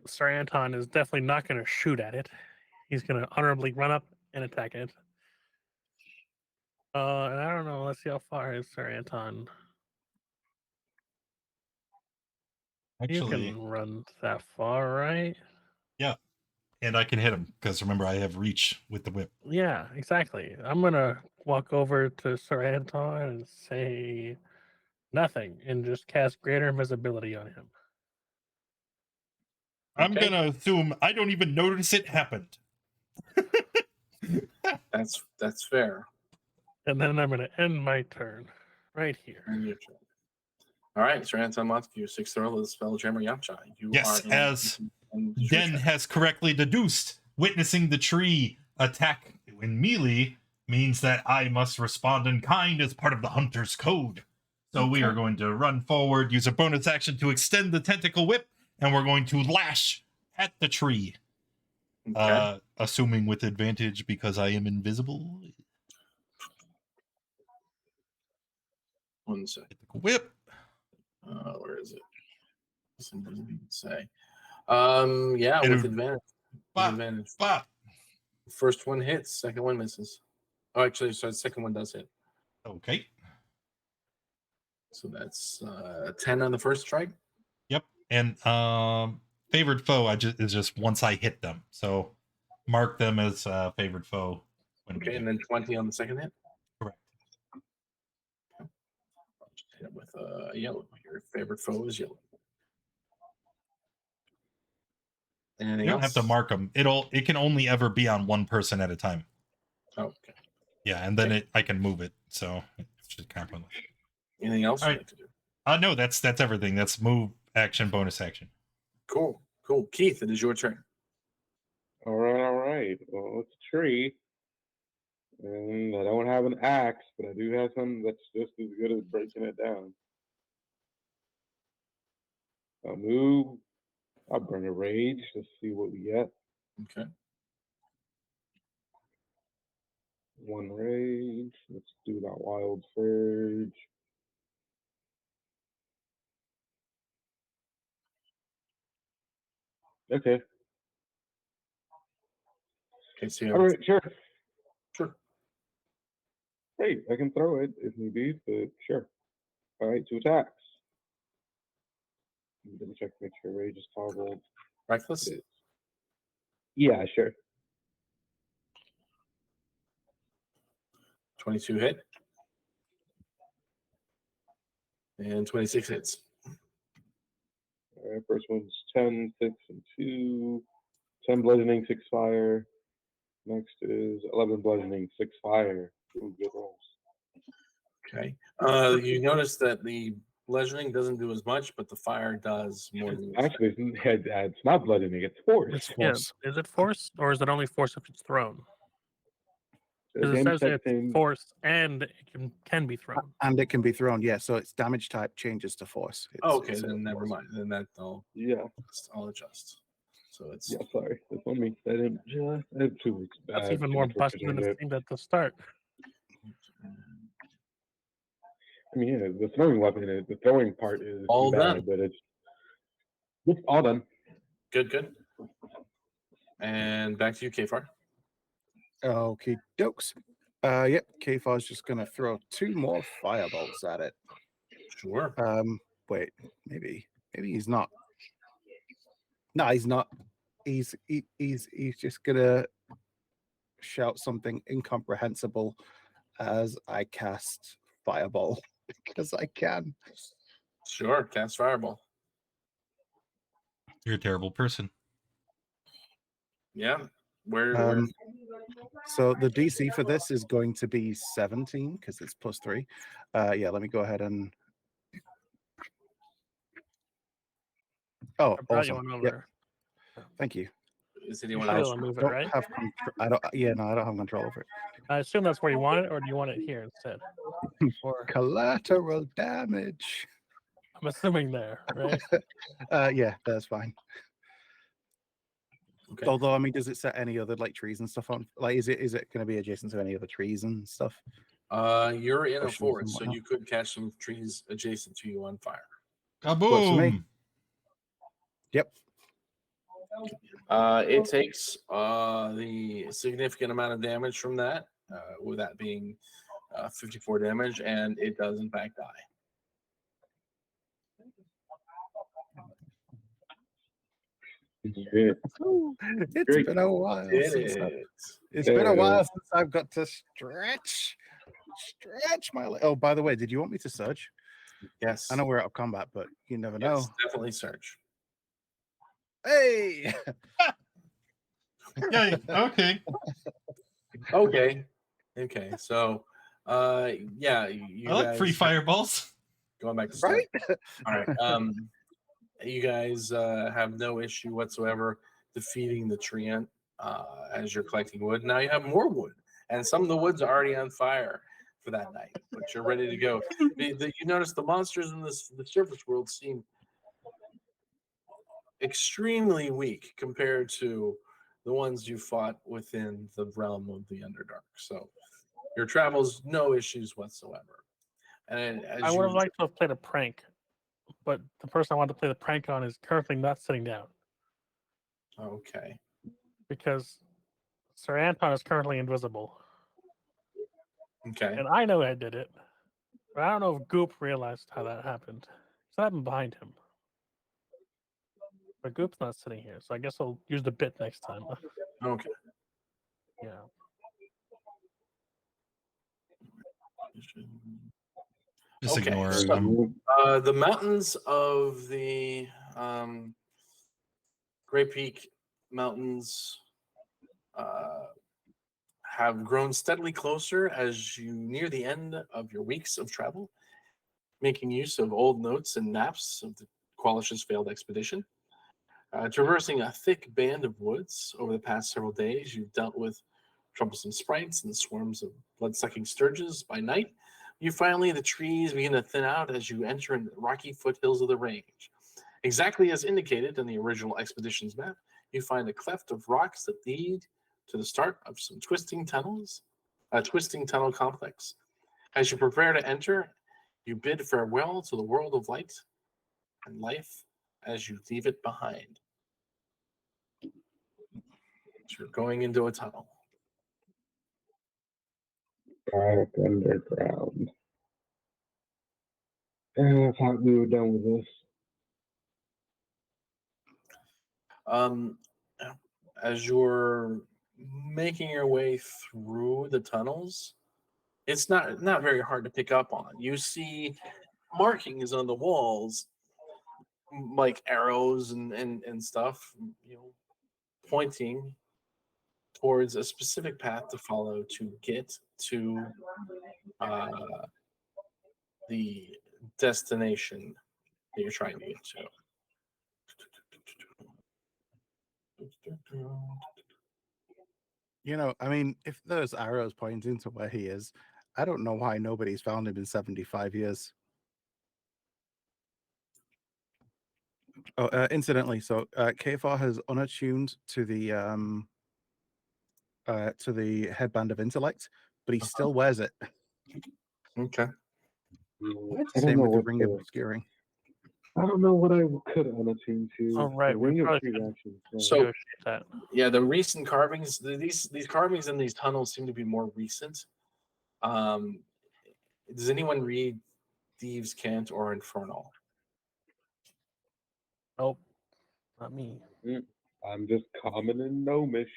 Speaker 4: Sir Anton is definitely not going to shoot at it. He's going to honorably run up and attack it. And I don't know. Let's see how far is Sir Anton. You
Speaker 1: Actually,
Speaker 4: can run that far, right?
Speaker 1: and I can hit him because remember I have reach with the whip.
Speaker 4: Yeah, exactly. I'm going to walk over to Sir Anton and say nothing and just cast greater invisibility on him.
Speaker 1: I'm
Speaker 2: Okay.
Speaker 1: gonna assume I don't even notice it happened.
Speaker 2: That's fair.
Speaker 4: And then I'm going to end my turn right here.
Speaker 2: And your turn. All right, Sir Anton Montague, 6th throw of the Spelljammer Yamcha. You
Speaker 1: Yes,
Speaker 2: are in,
Speaker 1: as
Speaker 2: and it's your
Speaker 1: Den
Speaker 2: turn.
Speaker 1: has correctly deduced, witnessing the tree attack in melee means that I must respond in kind as part of the Hunter's Code. So we are
Speaker 2: Okay.
Speaker 1: going to run forward, use a bonus action to extend the tentacle whip, and we're going to lash at the tree.
Speaker 2: Okay.
Speaker 1: Assuming with advantage because I am invisible.
Speaker 2: One sec.
Speaker 1: Tentacle whip.
Speaker 2: Where is it? This one doesn't even say. Yeah,
Speaker 1: It'll-
Speaker 2: with advantage. With
Speaker 1: Bop,
Speaker 2: advantage.
Speaker 1: bop.
Speaker 2: First one hits, second one misses. Oh, actually, so the second one does hit.
Speaker 1: Okay.
Speaker 2: So that's 10 on the first strike.
Speaker 1: Yep. And favored foe is just once I hit them. So mark them as favored foe. When we
Speaker 2: Okay,
Speaker 1: do.
Speaker 2: and then 20 on the second hit.
Speaker 1: Correct.
Speaker 2: I'll just hit it with yellow. Your favorite foe is yellow. Anything
Speaker 1: You don't
Speaker 2: else?
Speaker 1: have to mark them. It can only ever be on one person at a time.
Speaker 2: Oh, okay.
Speaker 1: Yeah, and then I can move it. So it should count on that.
Speaker 2: Anything else
Speaker 1: All
Speaker 2: you'd
Speaker 1: right.
Speaker 2: like to do?
Speaker 1: No, that's everything. That's move, action, bonus action.
Speaker 2: Cool. Keith, it is your turn.
Speaker 5: All right. Well, it's a tree. And I don't have an axe, but I do have something that's just as good as breaking it down. I'll move. I'll burn a rage to see what we get.
Speaker 2: Okay.
Speaker 5: 1 rage. Let's do that wild surge. Okay.
Speaker 2: Okay, so you
Speaker 5: All
Speaker 2: have
Speaker 5: right, sure.
Speaker 2: sure.
Speaker 5: Hey, I can throw it if need be, but sure. All right, 2 attacks. Let me check, make sure rage is toggled.
Speaker 2: Reckless.
Speaker 5: Yeah, sure.
Speaker 2: 22 hit. And 26 hits.
Speaker 5: All right, first one's 10, 6, and 2. 10 bludgeoning, 6 fire. Next is 11 bludgeoning, 6 fire. Ooh, good rolls.
Speaker 2: Okay. You notice that the bludgeoning doesn't do as much, but the fire does more than you
Speaker 5: Actually, it's not bludgeoning, it's force.
Speaker 4: Is it force or is it only force if it's thrown? Because it
Speaker 5: Damage
Speaker 4: says
Speaker 5: type
Speaker 4: it's
Speaker 5: change.
Speaker 4: force and it can be thrown.
Speaker 6: And it can be thrown, yeah. So its damage type changes to force.
Speaker 2: Okay,
Speaker 6: It's
Speaker 2: then never
Speaker 6: force.
Speaker 2: mind. Then that I'll adjust. So it's
Speaker 5: Yeah, sorry. That's on me. I didn't. Yeah, I had 2 weeks.
Speaker 4: That's even more busted than it seemed at the start.
Speaker 5: I mean, yeah, the throwing weapon, the throwing part is
Speaker 2: All
Speaker 5: too bad,
Speaker 2: done.
Speaker 5: but it's all done.
Speaker 2: good. And back to you, Kfar.
Speaker 6: Okay, dokes. Yep, Kfar's just gonna throw 2 more firebolts at it.
Speaker 2: Sure.
Speaker 6: Wait, maybe he's not. No, he's not. He's just gonna shout something incomprehensible as I cast fireball because I can.
Speaker 2: Sure. Cast fireball.
Speaker 1: You're a terrible person.
Speaker 2: Yeah. Where
Speaker 6: So the DC for this is going to be 17 because it's +3. Yeah, let me go ahead and. Oh,
Speaker 4: I brought you
Speaker 6: awesome.
Speaker 4: one
Speaker 6: Yep,
Speaker 4: over.
Speaker 2: is
Speaker 6: thank you.
Speaker 4: You
Speaker 2: anyone
Speaker 4: should be
Speaker 2: else?
Speaker 4: able to move it,
Speaker 6: Don't
Speaker 4: right?
Speaker 6: have I don't. Yeah, no, I don't have control over it.
Speaker 4: I assume that's where you want it, or do you want it here instead? Or
Speaker 6: Collateral damage.
Speaker 4: I'm assuming there, right?
Speaker 6: Yeah, that's fine.
Speaker 2: Okay.
Speaker 6: Although, I mean, does it set any other like trees and stuff on? Like, is it going to be adjacent to any other trees and stuff?
Speaker 2: You're in a
Speaker 6: Bushes and
Speaker 2: forest, so
Speaker 6: whatnot.
Speaker 2: you could catch some trees adjacent to you on fire.
Speaker 6: Works for me.
Speaker 1: Kaboom!
Speaker 6: Yep.
Speaker 2: It takes the significant amount of damage from that, with that being 54 damage, and it does in fact die.
Speaker 5: Yeah.
Speaker 6: It's
Speaker 5: Great.
Speaker 6: been a while.
Speaker 2: Did
Speaker 6: Since
Speaker 2: it?
Speaker 6: It's been a
Speaker 5: There it
Speaker 6: while
Speaker 5: is.
Speaker 6: since I've got to stretch my leg. Oh, by the way, did you want me to surge?
Speaker 2: Yes.
Speaker 6: I know we're out of combat, but you never know.
Speaker 2: Yes, definitely search.
Speaker 6: Hey.
Speaker 1: Yeah. Okay.
Speaker 2: Okay. So, yeah, you
Speaker 1: I like
Speaker 2: guys
Speaker 1: free fireballs.
Speaker 2: going back to start.
Speaker 6: Right?
Speaker 2: All right. You guys have no issue whatsoever defeating the treant as you're collecting wood. Now you have more wood, and some of the wood's are already on fire for that night, but you're ready to go. You notice the monsters in the surface world seem extremely weak compared to the ones you fought within the realm of the Underdark. So your travels, no issues whatsoever. And as
Speaker 4: I would have
Speaker 2: you
Speaker 4: liked to have played a prank, but the person I wanted to play the prank on is currently not sitting down
Speaker 2: okay.
Speaker 4: because Sir Anton is currently invisible,
Speaker 2: Okay.
Speaker 4: and I know I did it, but I don't know if Goop realized how that happened. So I'm behind him, but Goop's not sitting here, so I guess I'll use the bit next time.
Speaker 2: Okay.
Speaker 4: Yeah.
Speaker 1: Just
Speaker 2: Okay,
Speaker 1: ignore.
Speaker 2: so- the mountains of the Great Peak Mountains have grown steadily closer as you near the end of your weeks of travel, making use of old notes and maps of the Kwalish's failed expedition. Traversing a thick band of woods over the past several days, you've dealt with troublesome sprites and swarms of blood-sucking sturges. By night, the trees begin to thin out as you enter in the rocky foothills of the range. Exactly as indicated in the original expedition's map, you find a cleft of rocks that lead to the start of some twisting tunnel complex. As you prepare to enter, you bid farewell to the world of light and life as you leave it behind. So you're going into a tunnel.
Speaker 5: Dark underground. I thought we were done with this.
Speaker 2: As you're making your way through the tunnels, it's not very hard to pick up on. You see markings on the walls, like arrows and stuff, pointing towards a specific path to follow to get to the destination that you're trying to get to.
Speaker 6: I mean, if those arrows pointing to where he is, I don't know why nobody's found him in 75 years. Oh, incidentally, so Kfar has unattuned to the headband of intellect, but he still wears it.
Speaker 2: Okay.
Speaker 5: I don't
Speaker 6: Same
Speaker 5: know
Speaker 6: with the
Speaker 5: what
Speaker 6: ring of obscuring.
Speaker 5: I don't know what I could unattune to.
Speaker 4: Oh, right,
Speaker 5: The
Speaker 4: we
Speaker 5: ring of
Speaker 4: probably
Speaker 5: free
Speaker 4: should-
Speaker 5: actions.
Speaker 2: So-
Speaker 4: Negotiate that.
Speaker 2: Yeah, the recent carvings, these carvings in these tunnels seem to be more recent. Does anyone read Thieves' Cant or Infernal?
Speaker 4: Nope, not me.
Speaker 5: I'm just common and gnomish.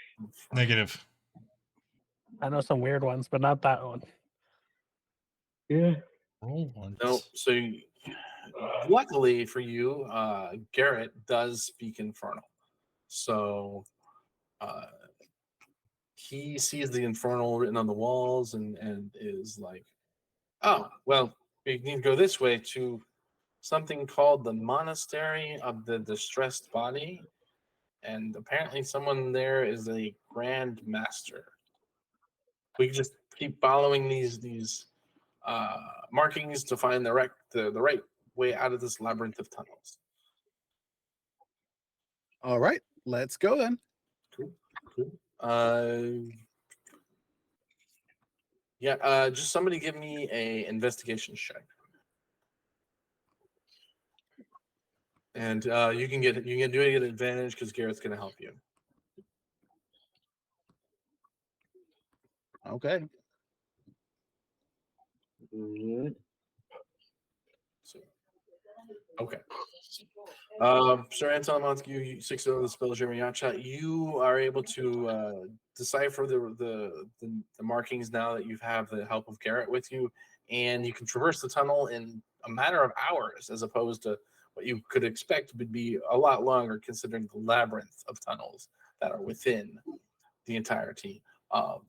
Speaker 1: Negative.
Speaker 4: I know some weird ones, but not that one.
Speaker 5: Yeah.
Speaker 1: Roll once.
Speaker 2: No, so luckily for you, Garrett does speak Infernal. So he sees the Infernal written on the walls and is like, oh, well, we need to go this way to something called the Monastery of the Distressed Body. And apparently someone there is a Grand Master. We can just keep following these markings to find the right way out of this labyrinth of tunnels.
Speaker 6: All right, let's go then.
Speaker 2: Cool. Just somebody give me a investigation check. And you can do it at advantage because Garrett's going to help you.
Speaker 6: Okay.
Speaker 2: So, okay. Sir Anton Montague, 6 of the spell Jeremy Yachtshot, you are able to decipher the markings now that you have the help of Garrett with you, and you can traverse the tunnel in a matter of hours as opposed to what you could expect would be a lot longer, considering the labyrinth of tunnels that are within the entirety of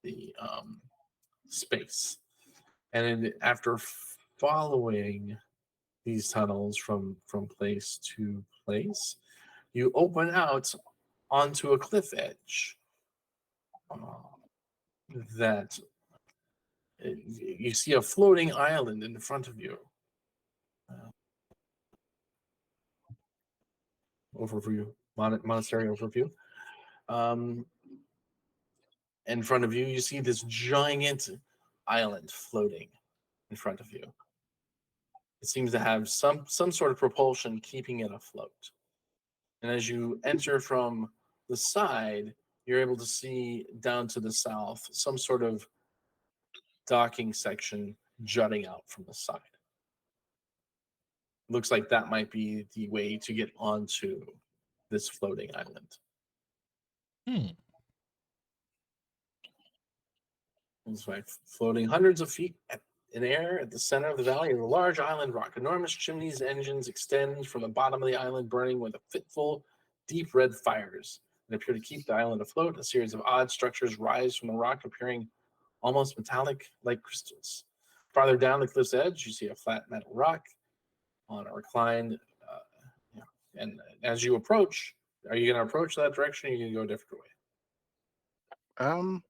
Speaker 2: the space. And after following these tunnels from place to place, you open out onto a cliff edge that you see a floating island in front of you. Overview, monastery overview. In front of you, you see this giant island floating in front of you. It seems to have some sort of propulsion keeping it afloat. And as you enter from the side, you're able to see down to the south some sort of docking section jutting out from the side. Looks like that might be the way to get onto this floating island. It's like floating hundreds of feet in air at the center of the valley is a large island rock. Enormous chimneys and engines extend from the bottom of the island, burning with a fitful, deep red fires that appear to keep the island afloat. A series of odd structures rise from the rock, appearing almost metallic like crystals. Farther down the cliff's edge, you see a flat metal rock on a reclined. And as you approach, are you going to approach that direction or are you going to go a different way?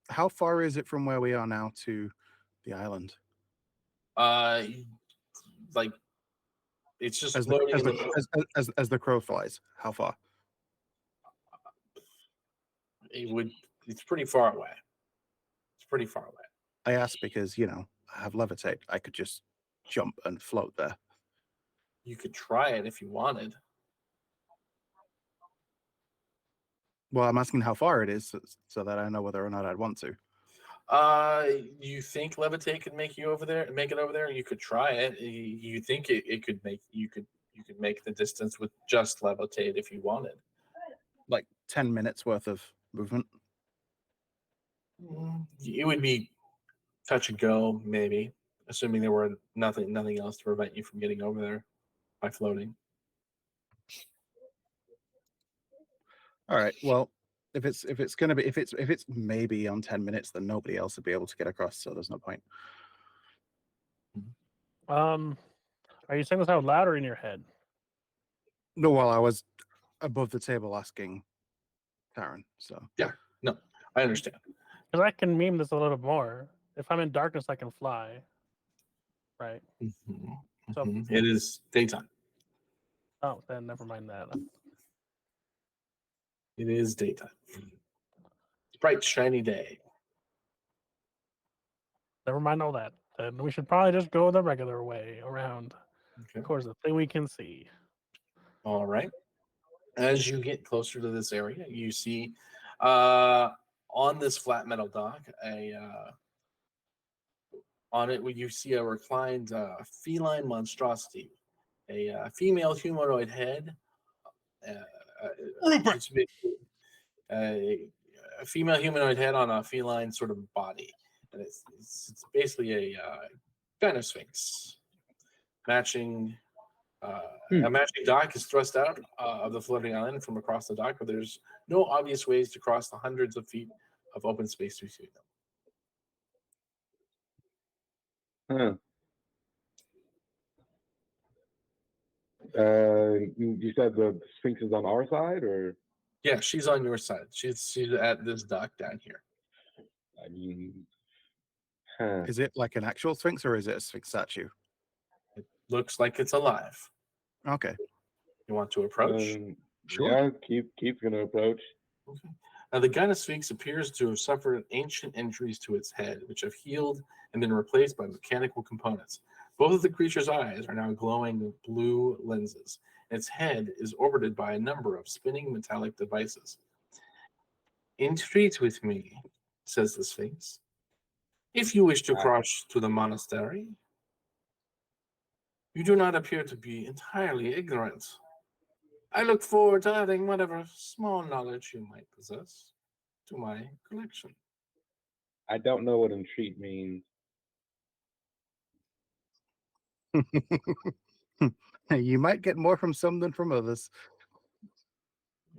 Speaker 6: How far is it from where we are now to the island?
Speaker 2: Like it's just
Speaker 6: As
Speaker 2: floating
Speaker 6: as the crow flies. How far?
Speaker 2: It's pretty far away. It's pretty far away.
Speaker 6: I ask because, you know, I have levitate. I could just jump and float there.
Speaker 2: You could try it if you wanted.
Speaker 6: Well, I'm asking how far it is so that I know whether or not I'd want to.
Speaker 2: You think levitate could make it over there? You could try it. You think it could make you could make the distance with just levitate if you wanted.
Speaker 6: Like 10 minutes worth of movement.
Speaker 2: It would be touch and go, maybe, assuming there were nothing else to prevent you from getting over there by floating.
Speaker 6: All right. Well, if it's maybe on 10 minutes, then nobody else would be able to get across, so there's no point.
Speaker 4: Are you saying this out loud or in your head?
Speaker 6: No, while I was above the table asking Karen. So
Speaker 2: yeah, no, I understand.
Speaker 4: Because I can meme this a little bit more. If I'm in darkness, I can fly. Right.
Speaker 2: Mm-hmm.
Speaker 4: So
Speaker 2: it is daytime.
Speaker 4: Oh, then never mind that.
Speaker 2: It is daytime. It's bright, shiny day.
Speaker 4: Never mind all that. Then we should probably just go the regular way around.
Speaker 2: Okay.
Speaker 4: Of course, the thing we can see.
Speaker 2: All right. As you get closer to this area, you see on this flat metal dock, on it, you see a reclined feline monstrosity, a female humanoid head, a female humanoid head on a feline sort of body, and it's basically a kind of sphinx. Matching. A matching dock is thrust out of the floating island from across the dock, but there's no obvious ways to cross the hundreds of feet of open space between them.
Speaker 5: You said the Sphinx is on our side, or?
Speaker 2: Yeah, she's on your side. She's at this dock down here.
Speaker 5: I mean,
Speaker 6: is it like an actual Sphinx or is it a Sphinx statue?
Speaker 2: It looks like it's alive.
Speaker 6: Okay.
Speaker 2: You want to approach?
Speaker 6: Sure.
Speaker 5: Yeah, keep gonna approach.
Speaker 2: Okay. Now, the Gyna Sphinx appears to have suffered ancient injuries to its head, which have healed and been replaced by mechanical components. Both of the creature's eyes are now glowing blue lenses. Its head is orbited by a number of spinning metallic devices. Entreat with me, says the Sphinx, if you wish to cross to the monastery. You do not appear to be entirely ignorant. I look forward to adding whatever small knowledge you might possess to my collection.
Speaker 5: I don't know what entreat means.
Speaker 6: You might get more from some than from others.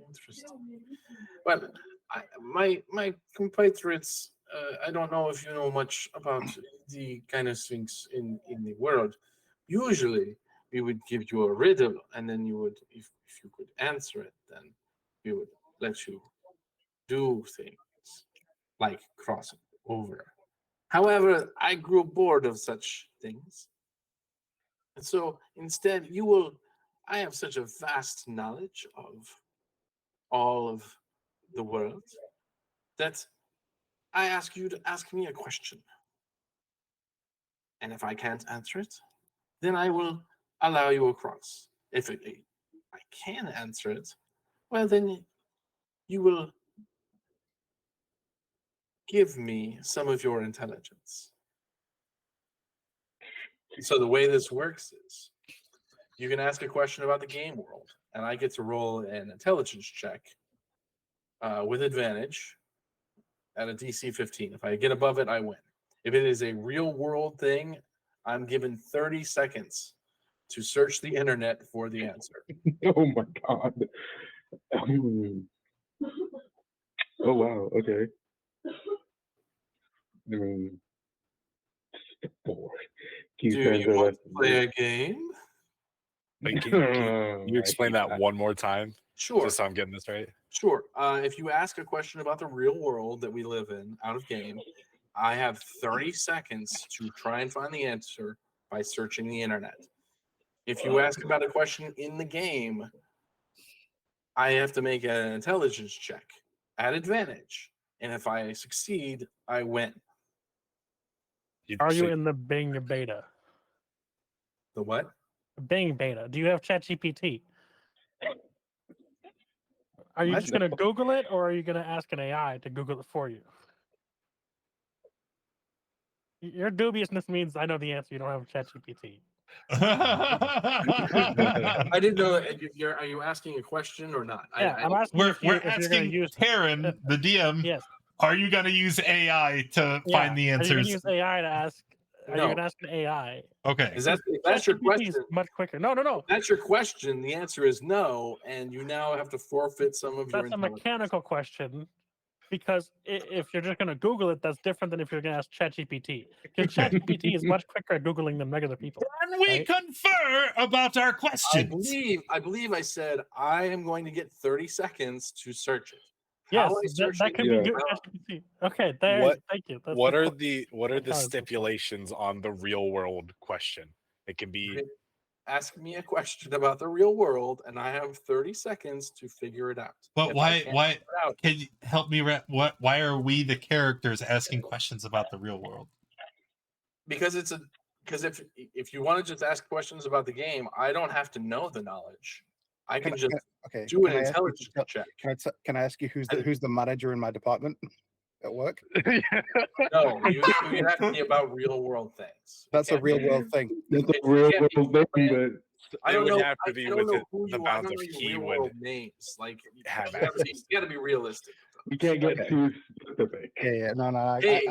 Speaker 2: Interesting. Well, my compatriots, I don't know if you know much about the kind of things in the world. Usually, we would give you a riddle, and then you would, if you could answer it, then we would let you do things like crossing over. However, I grew bored of such things. And so instead, I have such a vast knowledge of all of the world that I ask you to ask me a question. And if I can't answer it, then I will allow you across. If I can answer it, well, then you will give me some of your intelligence. So the way this works is you can ask a question about the game world, and I get to roll an intelligence check with advantage at a DC 15. If I get above it, I win. If it is a real world thing, I'm given 30 seconds to search the internet for the answer.
Speaker 5: Oh my god. Oh wow. Okay. I mean, bored.
Speaker 2: Do you want to play a game?
Speaker 3: Wait, can you explain that one more time?
Speaker 2: Sure.
Speaker 3: Just so I'm getting this right.
Speaker 2: Sure. If you ask a question about the real world that we live in out of game, I have 30 seconds to try and find the answer by searching the internet. If you ask about a question in the game, I have to make an intelligence check at advantage. And if I succeed, I win.
Speaker 4: Are you in the Bing beta?
Speaker 2: The what?
Speaker 4: Bing beta. Do you have ChatGPT? Are you just going to Google it, or are you going to ask an AI to Google it for you? Your dubiousness means I know the answer. You don't have ChatGPT.
Speaker 2: I didn't know. Are you asking a question or not?
Speaker 4: Yeah, I'm asking.
Speaker 1: We're asking
Speaker 4: use
Speaker 1: Taryn, the DM.
Speaker 4: Yes.
Speaker 1: Are you going to use AI to find the
Speaker 4: Are you
Speaker 1: answers?
Speaker 4: going to use AI to ask? Are you
Speaker 2: No.
Speaker 4: going to ask an AI?
Speaker 1: Okay.
Speaker 2: Is that's your
Speaker 4: ChatGPT
Speaker 2: question?
Speaker 4: is much quicker. No.
Speaker 2: If that's your question. The answer is no, and you now have to forfeit some of your.
Speaker 4: That's a mechanical question, because if you're just going to Google it, that's different than if you're going to ask ChatGPT. Because ChatGPT is much quicker at Googling than regular people.
Speaker 1: Can we confer about our questions?
Speaker 2: I believe I said I am going to get 30 seconds to search it.
Speaker 4: Yes,
Speaker 2: How I search
Speaker 4: that
Speaker 2: it,
Speaker 4: could be good. ChatGPT. Okay, there. Thank you. That's
Speaker 3: What are
Speaker 4: the
Speaker 3: the stipulations on the real world question? It can be
Speaker 2: ask me a question about the real world, and I have 30 seconds to figure it out.
Speaker 1: But
Speaker 2: If
Speaker 1: why
Speaker 2: figure it out,
Speaker 1: can you help me why are we the characters asking questions about the real world?
Speaker 2: because if you want to just ask questions about the game, I don't have to know the knowledge. I can just do an intelligence check.
Speaker 6: Can I ask you who's the manager in my department at work?
Speaker 2: No, you have to be about real world things.
Speaker 6: That's a real world thing.
Speaker 5: That's a real world thing, but
Speaker 2: I don't know.
Speaker 3: Have to be
Speaker 2: I don't
Speaker 3: with
Speaker 2: know who
Speaker 3: the
Speaker 2: you are. I
Speaker 3: bounds
Speaker 2: don't know
Speaker 3: of
Speaker 2: your
Speaker 3: he
Speaker 2: real
Speaker 3: would
Speaker 2: world names. Like you
Speaker 3: have
Speaker 2: got to be realistic.
Speaker 5: you can't get
Speaker 6: Okay.
Speaker 5: too specific.
Speaker 6: Yeah. No.
Speaker 2: Hey,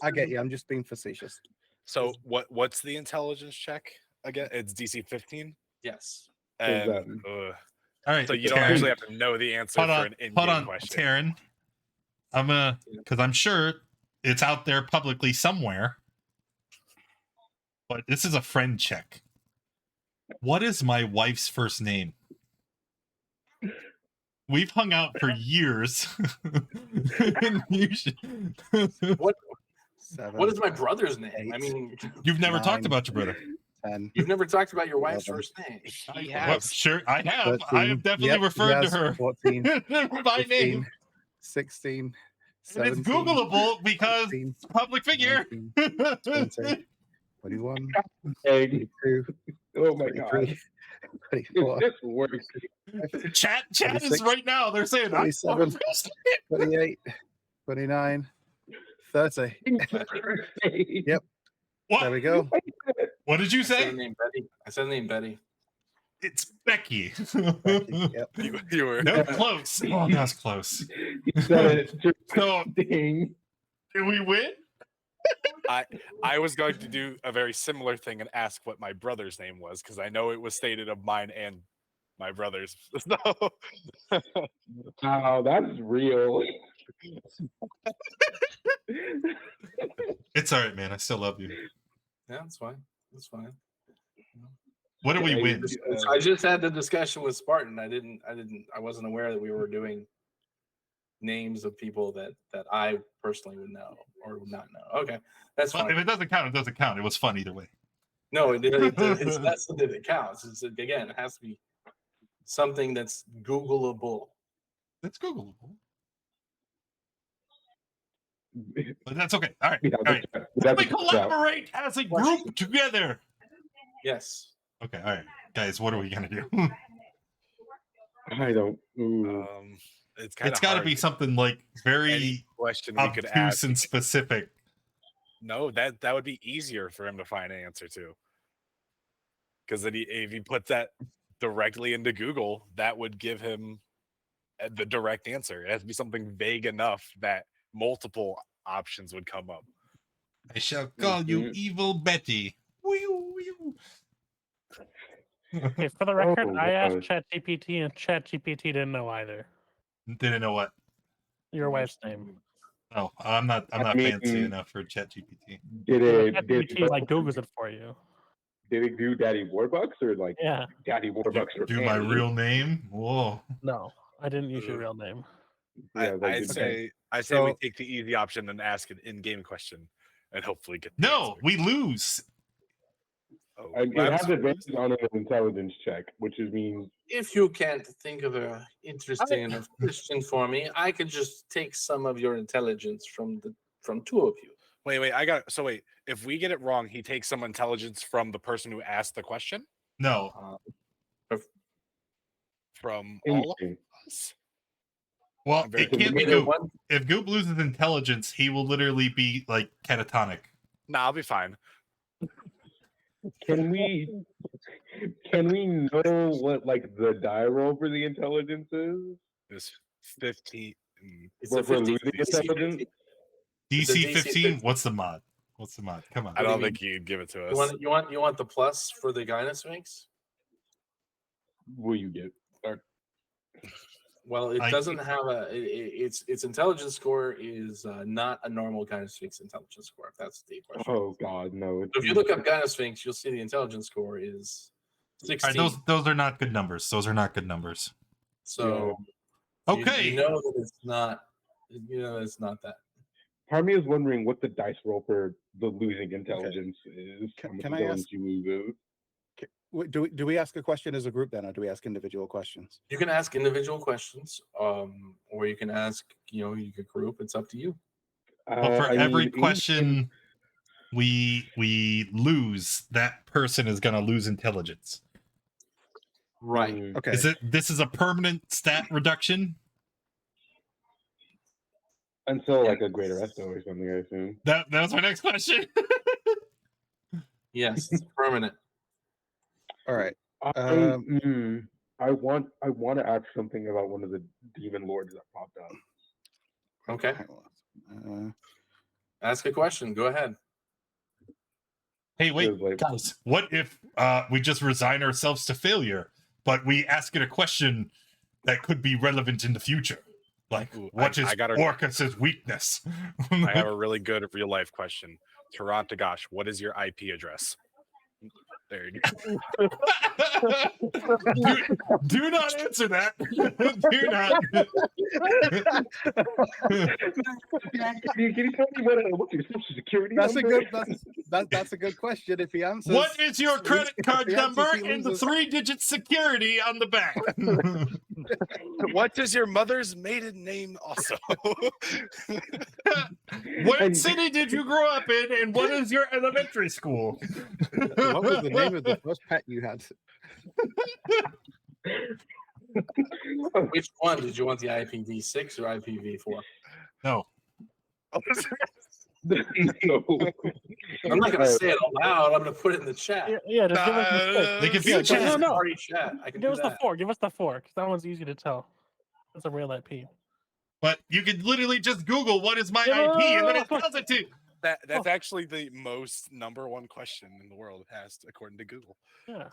Speaker 6: I get you. I'm just being facetious.
Speaker 3: So what's the intelligence check again? It's DC 15.
Speaker 2: Yes.
Speaker 3: And
Speaker 1: All right.
Speaker 3: so you don't
Speaker 1: Taryn,
Speaker 3: actually have to know the answer for an in-game question.
Speaker 1: Taryn. I'm gonna, because I'm sure it's out there publicly somewhere. But this is a friend check. What is my wife's first name? We've hung out for years.
Speaker 2: What is my brother's name?
Speaker 6: 8,
Speaker 2: I mean,
Speaker 1: You've never
Speaker 6: 9,
Speaker 1: talked about your brother.
Speaker 6: 10.
Speaker 2: you've never talked about your wife's
Speaker 6: 11.
Speaker 2: first name.
Speaker 3: He
Speaker 1: Well,
Speaker 3: has.
Speaker 1: sure, I have.
Speaker 6: 13.
Speaker 1: I have definitely
Speaker 6: Yep, he
Speaker 1: referred to
Speaker 6: has
Speaker 1: her
Speaker 6: 14,
Speaker 1: by
Speaker 6: 15,
Speaker 1: name.
Speaker 6: 16,
Speaker 1: And
Speaker 6: 17,
Speaker 1: it's Googleable because
Speaker 6: 18,
Speaker 1: it's a public figure.
Speaker 6: 19, 20, 21,
Speaker 5: Egg.
Speaker 6: 22,
Speaker 5: Oh my god.
Speaker 6: 23, 24,
Speaker 5: This works.
Speaker 1: Chat is
Speaker 6: 26,
Speaker 1: right now. They're saying
Speaker 6: 27, 28, 29, 30. Yep.
Speaker 1: What?
Speaker 6: There we go.
Speaker 1: What did you
Speaker 2: I said
Speaker 1: say?
Speaker 2: the name Betty. I said the name Betty.
Speaker 1: It's Becky.
Speaker 6: Becky, yep.
Speaker 3: You were
Speaker 1: No, close. Oh, that's close.
Speaker 5: You said it.
Speaker 1: So,
Speaker 5: Ding.
Speaker 1: did we win?
Speaker 3: I was going to do a very similar thing and ask what my brother's name was because I know it was stated of mine and my brother's. So,
Speaker 5: Oh, that's real.
Speaker 1: It's all right, man. I still love you.
Speaker 2: Yeah, that's fine. That's fine.
Speaker 1: What do we
Speaker 5: Yeah,
Speaker 1: win?
Speaker 2: I just had the discussion with Spartan. I wasn't aware that we were doing names of people that I personally would know or would not know. Okay, that's
Speaker 1: Well,
Speaker 2: fine.
Speaker 1: if it doesn't count, it doesn't count. It was fun either way.
Speaker 2: No, it's not something that counts. It's, again, it has to be something that's Googleable.
Speaker 1: That's Googleable. But that's okay. All right.
Speaker 5: We
Speaker 1: All right.
Speaker 5: have
Speaker 1: We
Speaker 5: to check it out.
Speaker 1: collaborate as a group together.
Speaker 2: Yes.
Speaker 1: Okay. All right. Guys, what are we going to do?
Speaker 5: I don't. Ooh.
Speaker 3: it's kind
Speaker 1: It's
Speaker 3: of
Speaker 1: got to be something like very
Speaker 3: any question we could
Speaker 1: obtuse
Speaker 3: ask.
Speaker 1: and specific.
Speaker 3: No, that would be easier for him to find an answer to. Because if he put that directly into Google, that would give him the direct answer. It has to be something vague enough that multiple options would come up.
Speaker 1: I shall call you
Speaker 5: Mhm.
Speaker 1: Evil Betty. Wee-oo, wee-oo.
Speaker 4: Okay, for the record,
Speaker 5: Oh,
Speaker 4: I asked
Speaker 5: gosh.
Speaker 4: ChatGPT, and ChatGPT didn't know either.
Speaker 1: Didn't know what.
Speaker 4: Your wife's name.
Speaker 1: Oh, I'm not
Speaker 5: I
Speaker 1: fancy
Speaker 5: mean-
Speaker 1: enough for ChatGPT.
Speaker 5: Did
Speaker 4: ChatGPT like Googles it for you.
Speaker 5: Did it do Daddy Warbucks or like
Speaker 4: Yeah.
Speaker 5: Daddy Warbucks for
Speaker 1: Do my
Speaker 5: Annie?
Speaker 1: real name? Whoa.
Speaker 4: No, I didn't use your real name.
Speaker 5: Yeah, like,
Speaker 3: I'd say we
Speaker 6: So-
Speaker 3: take the easy option and ask an in-game question and hopefully get the
Speaker 1: No,
Speaker 3: answer.
Speaker 1: we lose.
Speaker 3: Oh,
Speaker 5: it
Speaker 3: Labs
Speaker 5: has advantage on an intelligence check, which means
Speaker 2: If you can't think of a interesting enough question for me, I could just take some of your intelligence from two of you.
Speaker 3: Wait, if we get it wrong, he takes some intelligence from the person who asked the question?
Speaker 1: No.
Speaker 3: From all of
Speaker 5: anything.
Speaker 3: us?
Speaker 1: Well,
Speaker 3: I'm very
Speaker 1: it can't be
Speaker 2: Either
Speaker 1: Goop.
Speaker 2: one-
Speaker 1: If Goop loses intelligence, he will literally be like catatonic.
Speaker 3: Nah, I'll be fine.
Speaker 5: Can we know what like the die roll for the intelligence is?
Speaker 3: It's 15.
Speaker 2: It's
Speaker 5: For
Speaker 2: a 50,
Speaker 5: losing intelligence?
Speaker 2: It's a
Speaker 1: DC
Speaker 2: DC
Speaker 1: 15? What's the mod? What's the mod? Come on.
Speaker 3: I
Speaker 2: do you
Speaker 3: don't
Speaker 2: mean?
Speaker 3: think you'd give it to
Speaker 2: You
Speaker 3: us.
Speaker 2: want the plus for the Gynosphinx?
Speaker 5: Will you get?
Speaker 2: Well, it
Speaker 1: I-
Speaker 2: doesn't have its intelligence score is not a normal Gynosphinx intelligence score. If that's the question.
Speaker 5: Oh God, no!
Speaker 2: So if you look up Gynosphinx, you'll see the intelligence score is 16.
Speaker 1: All right, those are not good numbers. Those are not good numbers.
Speaker 2: So
Speaker 1: Okay.
Speaker 2: you know that it's not. You know it's not that.
Speaker 5: Part of me is wondering what the dice roll for the losing intelligence is.
Speaker 6: Can-
Speaker 5: How much
Speaker 6: can I
Speaker 5: intelligence
Speaker 6: ask-
Speaker 5: you lose?
Speaker 6: Do we ask a question as a group then, or do we ask individual questions?
Speaker 2: You can ask individual questions, or you can ask. You can group. It's up to you.
Speaker 1: But for
Speaker 5: I
Speaker 1: every
Speaker 5: mean, in-
Speaker 1: question we lose, that person is gonna lose intelligence.
Speaker 2: Right.
Speaker 6: Okay.
Speaker 1: This is a permanent stat reduction?
Speaker 5: until like a greater esto or something, I assume.
Speaker 1: That was our next question.
Speaker 2: Yes, it's permanent.
Speaker 6: All right.
Speaker 5: I want to ask something about one of the demon lords that popped up.
Speaker 2: Okay.
Speaker 6: Uh,
Speaker 2: Ask a question. Go ahead.
Speaker 1: Hey, wait,
Speaker 5: Feels like-
Speaker 1: guys. What if we just resign ourselves to failure, but we ask it a question that could be relevant in the future? Like,
Speaker 3: Ooh,
Speaker 1: what is
Speaker 3: I got a-
Speaker 1: Orcus's weakness?
Speaker 3: I have a really good real life question. Tarantagash, what is your IP address? There you go.
Speaker 1: do not answer that. Do not.
Speaker 5: Can you tell me what's your social security
Speaker 6: that's a
Speaker 5: number?
Speaker 6: good. That's a good question. If he answers,
Speaker 1: What is your credit card
Speaker 6: the answer
Speaker 1: number
Speaker 6: he
Speaker 1: and the
Speaker 6: loses-
Speaker 1: 3-digit security on the back?
Speaker 3: What is your mother's maiden name also?
Speaker 1: What
Speaker 5: And-
Speaker 1: city did you grow up in, and what is your elementary school?
Speaker 6: what was the name of the first pet you had?
Speaker 2: Which one did you want? The IPv6 or IPv4?
Speaker 1: No.
Speaker 5: No.
Speaker 2: I'm not gonna say it out loud. I'm gonna put it in the chat.
Speaker 4: Yeah, just give us the six.
Speaker 1: They can
Speaker 4: Yeah,
Speaker 1: view chat.
Speaker 4: no, no.
Speaker 2: Sorry, chat. I can
Speaker 4: Give
Speaker 2: do
Speaker 4: us the
Speaker 2: that.
Speaker 4: 4. Give us the 4, because that one's easy to tell. That's a real IP.
Speaker 1: But you could literally just Google what is my
Speaker 4: Yeah,
Speaker 1: IP, and then it
Speaker 4: fuck.
Speaker 1: tells it to you.
Speaker 3: That's actually the most number one question in the world asked according to Google.
Speaker 4: Yeah.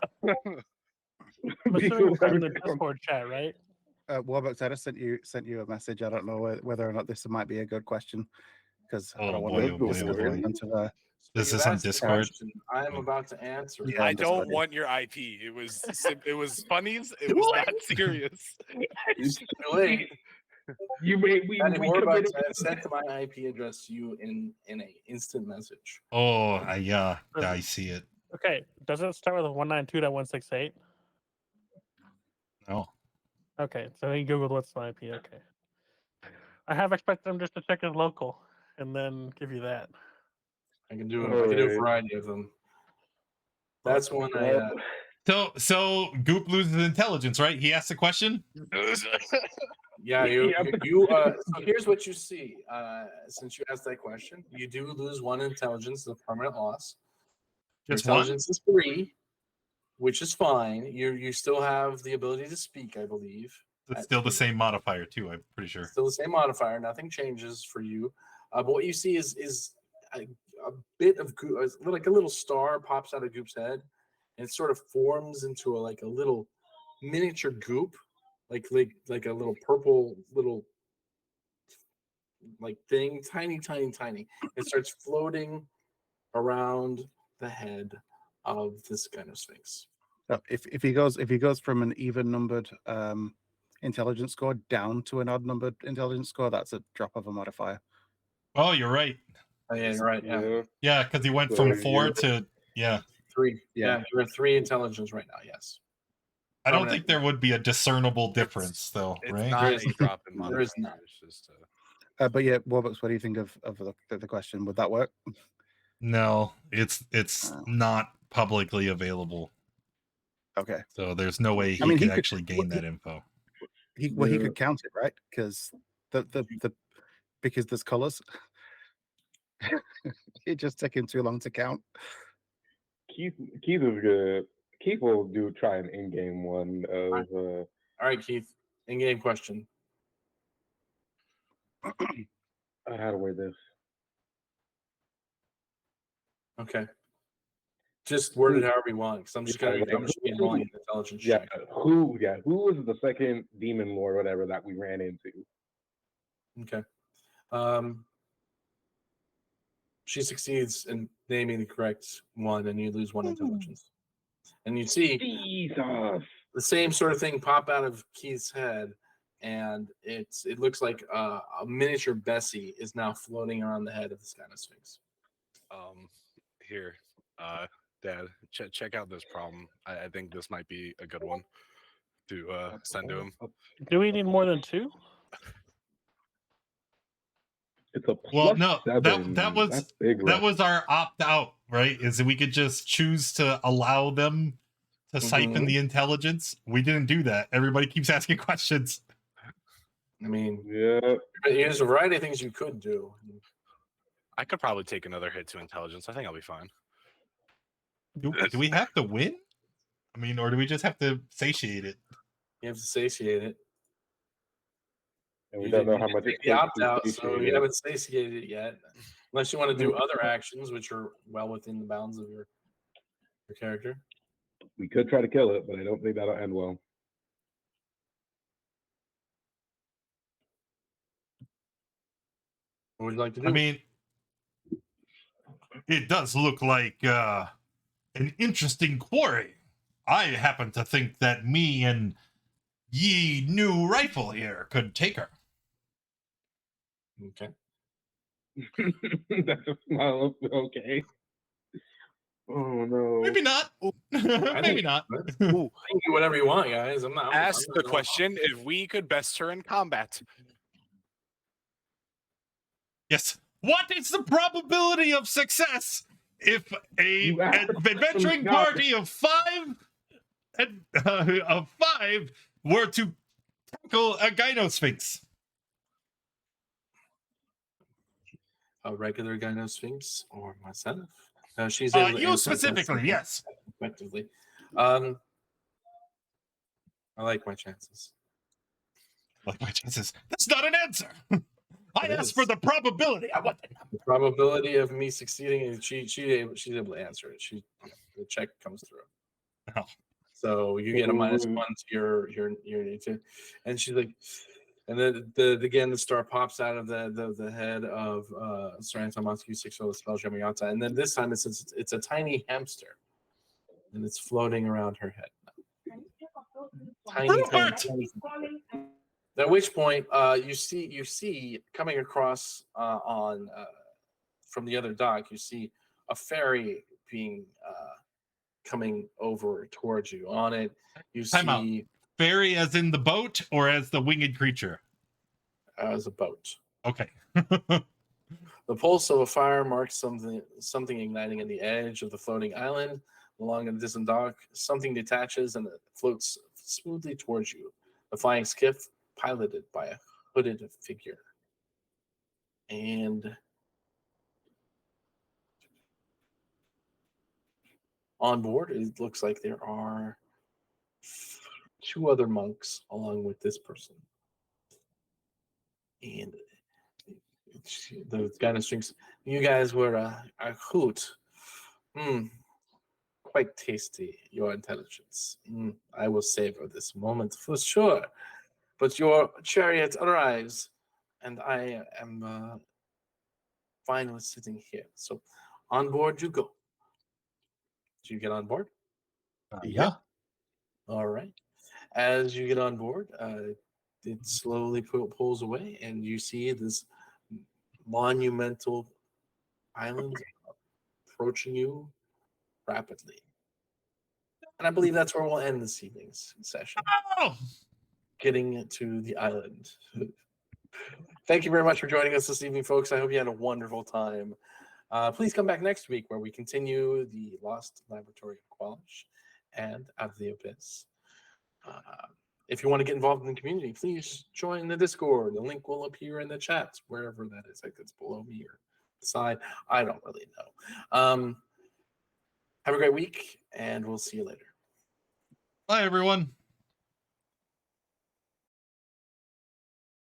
Speaker 4: I'm assuming we're in the Discord chat, right?
Speaker 6: Warbucks, I just sent you a message. I don't know whether or not this might be a good question because I
Speaker 1: Oh
Speaker 6: don't want
Speaker 1: boy,
Speaker 6: to
Speaker 1: oh boy,
Speaker 6: miss
Speaker 1: oh
Speaker 6: the
Speaker 1: boy.
Speaker 6: front of a.
Speaker 1: This
Speaker 2: You've
Speaker 1: is on
Speaker 2: asked the
Speaker 1: Discord.
Speaker 2: question. I'm about to answer.
Speaker 6: Yeah.
Speaker 3: I
Speaker 6: I'm
Speaker 3: don't
Speaker 6: Discord.
Speaker 3: want your IP. It was funnies. It was not serious.
Speaker 2: It's too late.
Speaker 5: You made we
Speaker 2: Danny
Speaker 5: committed.
Speaker 2: Warbucks, I have sent my IP address to you in a instant message.
Speaker 1: Oh, I see it.
Speaker 4: Okay. Does it start with 192.168?
Speaker 1: No.
Speaker 4: Okay, so he Googled what's my IP. Okay. I have expected him just to check his local and then give you that.
Speaker 2: I can do a
Speaker 5: Alright.
Speaker 2: variety of them. That's one I.
Speaker 1: So Goop loses intelligence, right? He asked a question.
Speaker 2: Yeah,
Speaker 5: You
Speaker 2: you.
Speaker 5: have to-
Speaker 2: So here's what you see. Since you asked that question, you do lose 1 intelligence, the permanent loss. Your
Speaker 1: Just one?
Speaker 2: intelligence is 3, which is fine. You still have the ability to speak, I believe.
Speaker 1: It's still the same modifier too. I'm pretty sure.
Speaker 2: Still the same modifier. Nothing changes for you. But what you see is a bit of goop, like a little star pops out of Goop's head, and it sort of forms into a little miniature goop, like a little purple little thing, tiny. It starts floating around the head of this kind of sphinx.
Speaker 6: So if he goes from an even numbered intelligence score down to an odd numbered intelligence score, that's a drop of a modifier.
Speaker 1: Oh, you're right.
Speaker 2: Oh yeah, you're right. Yeah,
Speaker 1: Yeah, because he went
Speaker 5: So
Speaker 1: from 4
Speaker 5: you're-
Speaker 1: to
Speaker 2: 3.
Speaker 6: Yeah.
Speaker 2: Yeah, you're at 3 intelligence right now. Yes.
Speaker 1: I don't
Speaker 2: Permanent.
Speaker 1: think there would be a discernible difference, though,
Speaker 3: It's
Speaker 1: right?
Speaker 3: not
Speaker 2: There is-
Speaker 3: a drop in
Speaker 2: there
Speaker 3: modifier.
Speaker 2: is not.
Speaker 3: It's just
Speaker 6: But yeah, Warbucks, what do you think of the question? Would that work?
Speaker 1: No, it's
Speaker 6: Oh.
Speaker 1: not publicly available,
Speaker 6: Okay.
Speaker 1: so there's no way he
Speaker 6: I mean,
Speaker 1: could
Speaker 6: he could-
Speaker 1: actually gain that info.
Speaker 6: He
Speaker 5: Yeah.
Speaker 6: could count it, right? Because because there's colors. It just took him too long to count.
Speaker 5: Keith is good. Keith will try an in-game one of
Speaker 2: All right, Keith. In-game question.
Speaker 5: how to wear this.
Speaker 2: Okay. Just word it however you want, because I'm just
Speaker 5: Yeah,
Speaker 2: gonna
Speaker 5: like,
Speaker 2: be rolling an intelligence
Speaker 5: Yeah,
Speaker 2: check.
Speaker 5: who was the second demon lord, whatever, that we ran into?
Speaker 2: Okay. She succeeds in naming the correct one, and you lose 1 intelligence. And you see
Speaker 5: Jesus.
Speaker 2: the same sort of thing pop out of Keith's head, and it looks like a miniature Bessie is now floating around the head of this kind of sphinx.
Speaker 3: here, Dad, check out this problem. I think this might be a good one to send to him.
Speaker 4: Do we need more than 2?
Speaker 5: It's a
Speaker 1: Well,
Speaker 5: plus
Speaker 1: no,
Speaker 5: 7.
Speaker 1: that was
Speaker 5: That's big.
Speaker 1: that was our opt out, right? Is that we could just choose to allow them to siphon the intelligence. We didn't do that. Everybody keeps asking questions.
Speaker 2: I mean,
Speaker 5: Yeah.
Speaker 2: there's a variety of things you could do.
Speaker 3: I could probably take another hit to intelligence. I think I'll be fine.
Speaker 1: Do we have to win? I mean, or do we just have to satiate it?
Speaker 2: You have to satiate it.
Speaker 5: And we
Speaker 2: You
Speaker 5: don't know
Speaker 2: didn't
Speaker 5: how much
Speaker 2: take
Speaker 5: it
Speaker 2: the
Speaker 5: takes
Speaker 2: opt
Speaker 5: to
Speaker 2: out, so
Speaker 5: satiate
Speaker 2: you
Speaker 5: it.
Speaker 2: haven't satiated it yet. Unless you want to do other actions, which are well within the bounds of your character.
Speaker 5: We could try to kill it, but I don't think that'll end well.
Speaker 2: What would you like to do?
Speaker 1: I mean, it does look like an interesting quarry. I happen to think that me and ye new rifle here could take her.
Speaker 2: Okay.
Speaker 5: That's a smile. Okay. Oh no.
Speaker 1: Maybe not. Maybe not.
Speaker 3: Ooh.
Speaker 2: You can do whatever you want, guys. I'm not.
Speaker 3: Ask
Speaker 2: I'm
Speaker 3: the
Speaker 2: not-
Speaker 3: question if we could best her in combat.
Speaker 1: Yes. What is the probability of success if
Speaker 5: You asked
Speaker 1: an
Speaker 5: the question,
Speaker 1: adventuring
Speaker 5: God.
Speaker 1: party of five were to tackle a gynosphinx?
Speaker 2: A regular gynosphinx or myself. She's able to
Speaker 1: You
Speaker 2: answer that
Speaker 1: specifically,
Speaker 2: question
Speaker 1: yes.
Speaker 2: effectively. I like my chances.
Speaker 1: Like my chances. That's not an answer. I
Speaker 2: It
Speaker 1: asked for
Speaker 2: is.
Speaker 1: the probability. I want
Speaker 2: The probability of me succeeding, and she's able to answer it. The check comes through.
Speaker 1: Oh.
Speaker 2: So you get a -1 to your and she's like, and then again the star pops out of the head of Sir Anton Montague, 6 spell Jamiata, and then this time it's a tiny hamster, and it's floating around her head. Tiny. At which point, you see coming across on from the other dock, you see a ferry being coming over towards you. On it, you
Speaker 1: Time out.
Speaker 2: see
Speaker 1: Fairy as in the boat or as the winged creature?
Speaker 2: as a boat.
Speaker 1: Okay.
Speaker 2: The pulse of a fire marks something igniting in the edge of the floating island. Along a distant dock, something detaches and it floats smoothly towards you. The flying skiff, piloted by a hooded figure. And on board, it looks like there are 2 other monks along with this person. And the guy drinks. You guys were a hoot. Quite tasty, your intelligence. I will savor this moment for sure. But your chariot arrives, and I am fine with sitting here. So on board you go. Do you get on board?
Speaker 1: Yeah.
Speaker 2: All right. As you get on board, it slowly pulls away, and you see this monumental island approaching you rapidly. And I believe that's where we'll end this evening's session.
Speaker 1: Oh,
Speaker 2: Getting to the island. Thank you very much for joining us this evening, folks. I hope you had a wonderful time. Please come back next week where we continue the Lost Laboratory of Kwalish and Out of the Abyss. If you want to get involved in the community, please join the Discord. The link will appear in the chat, wherever that is. Like it's below me or the side. I don't really know. Have a great week, and we'll see you later.
Speaker 1: bye, everyone.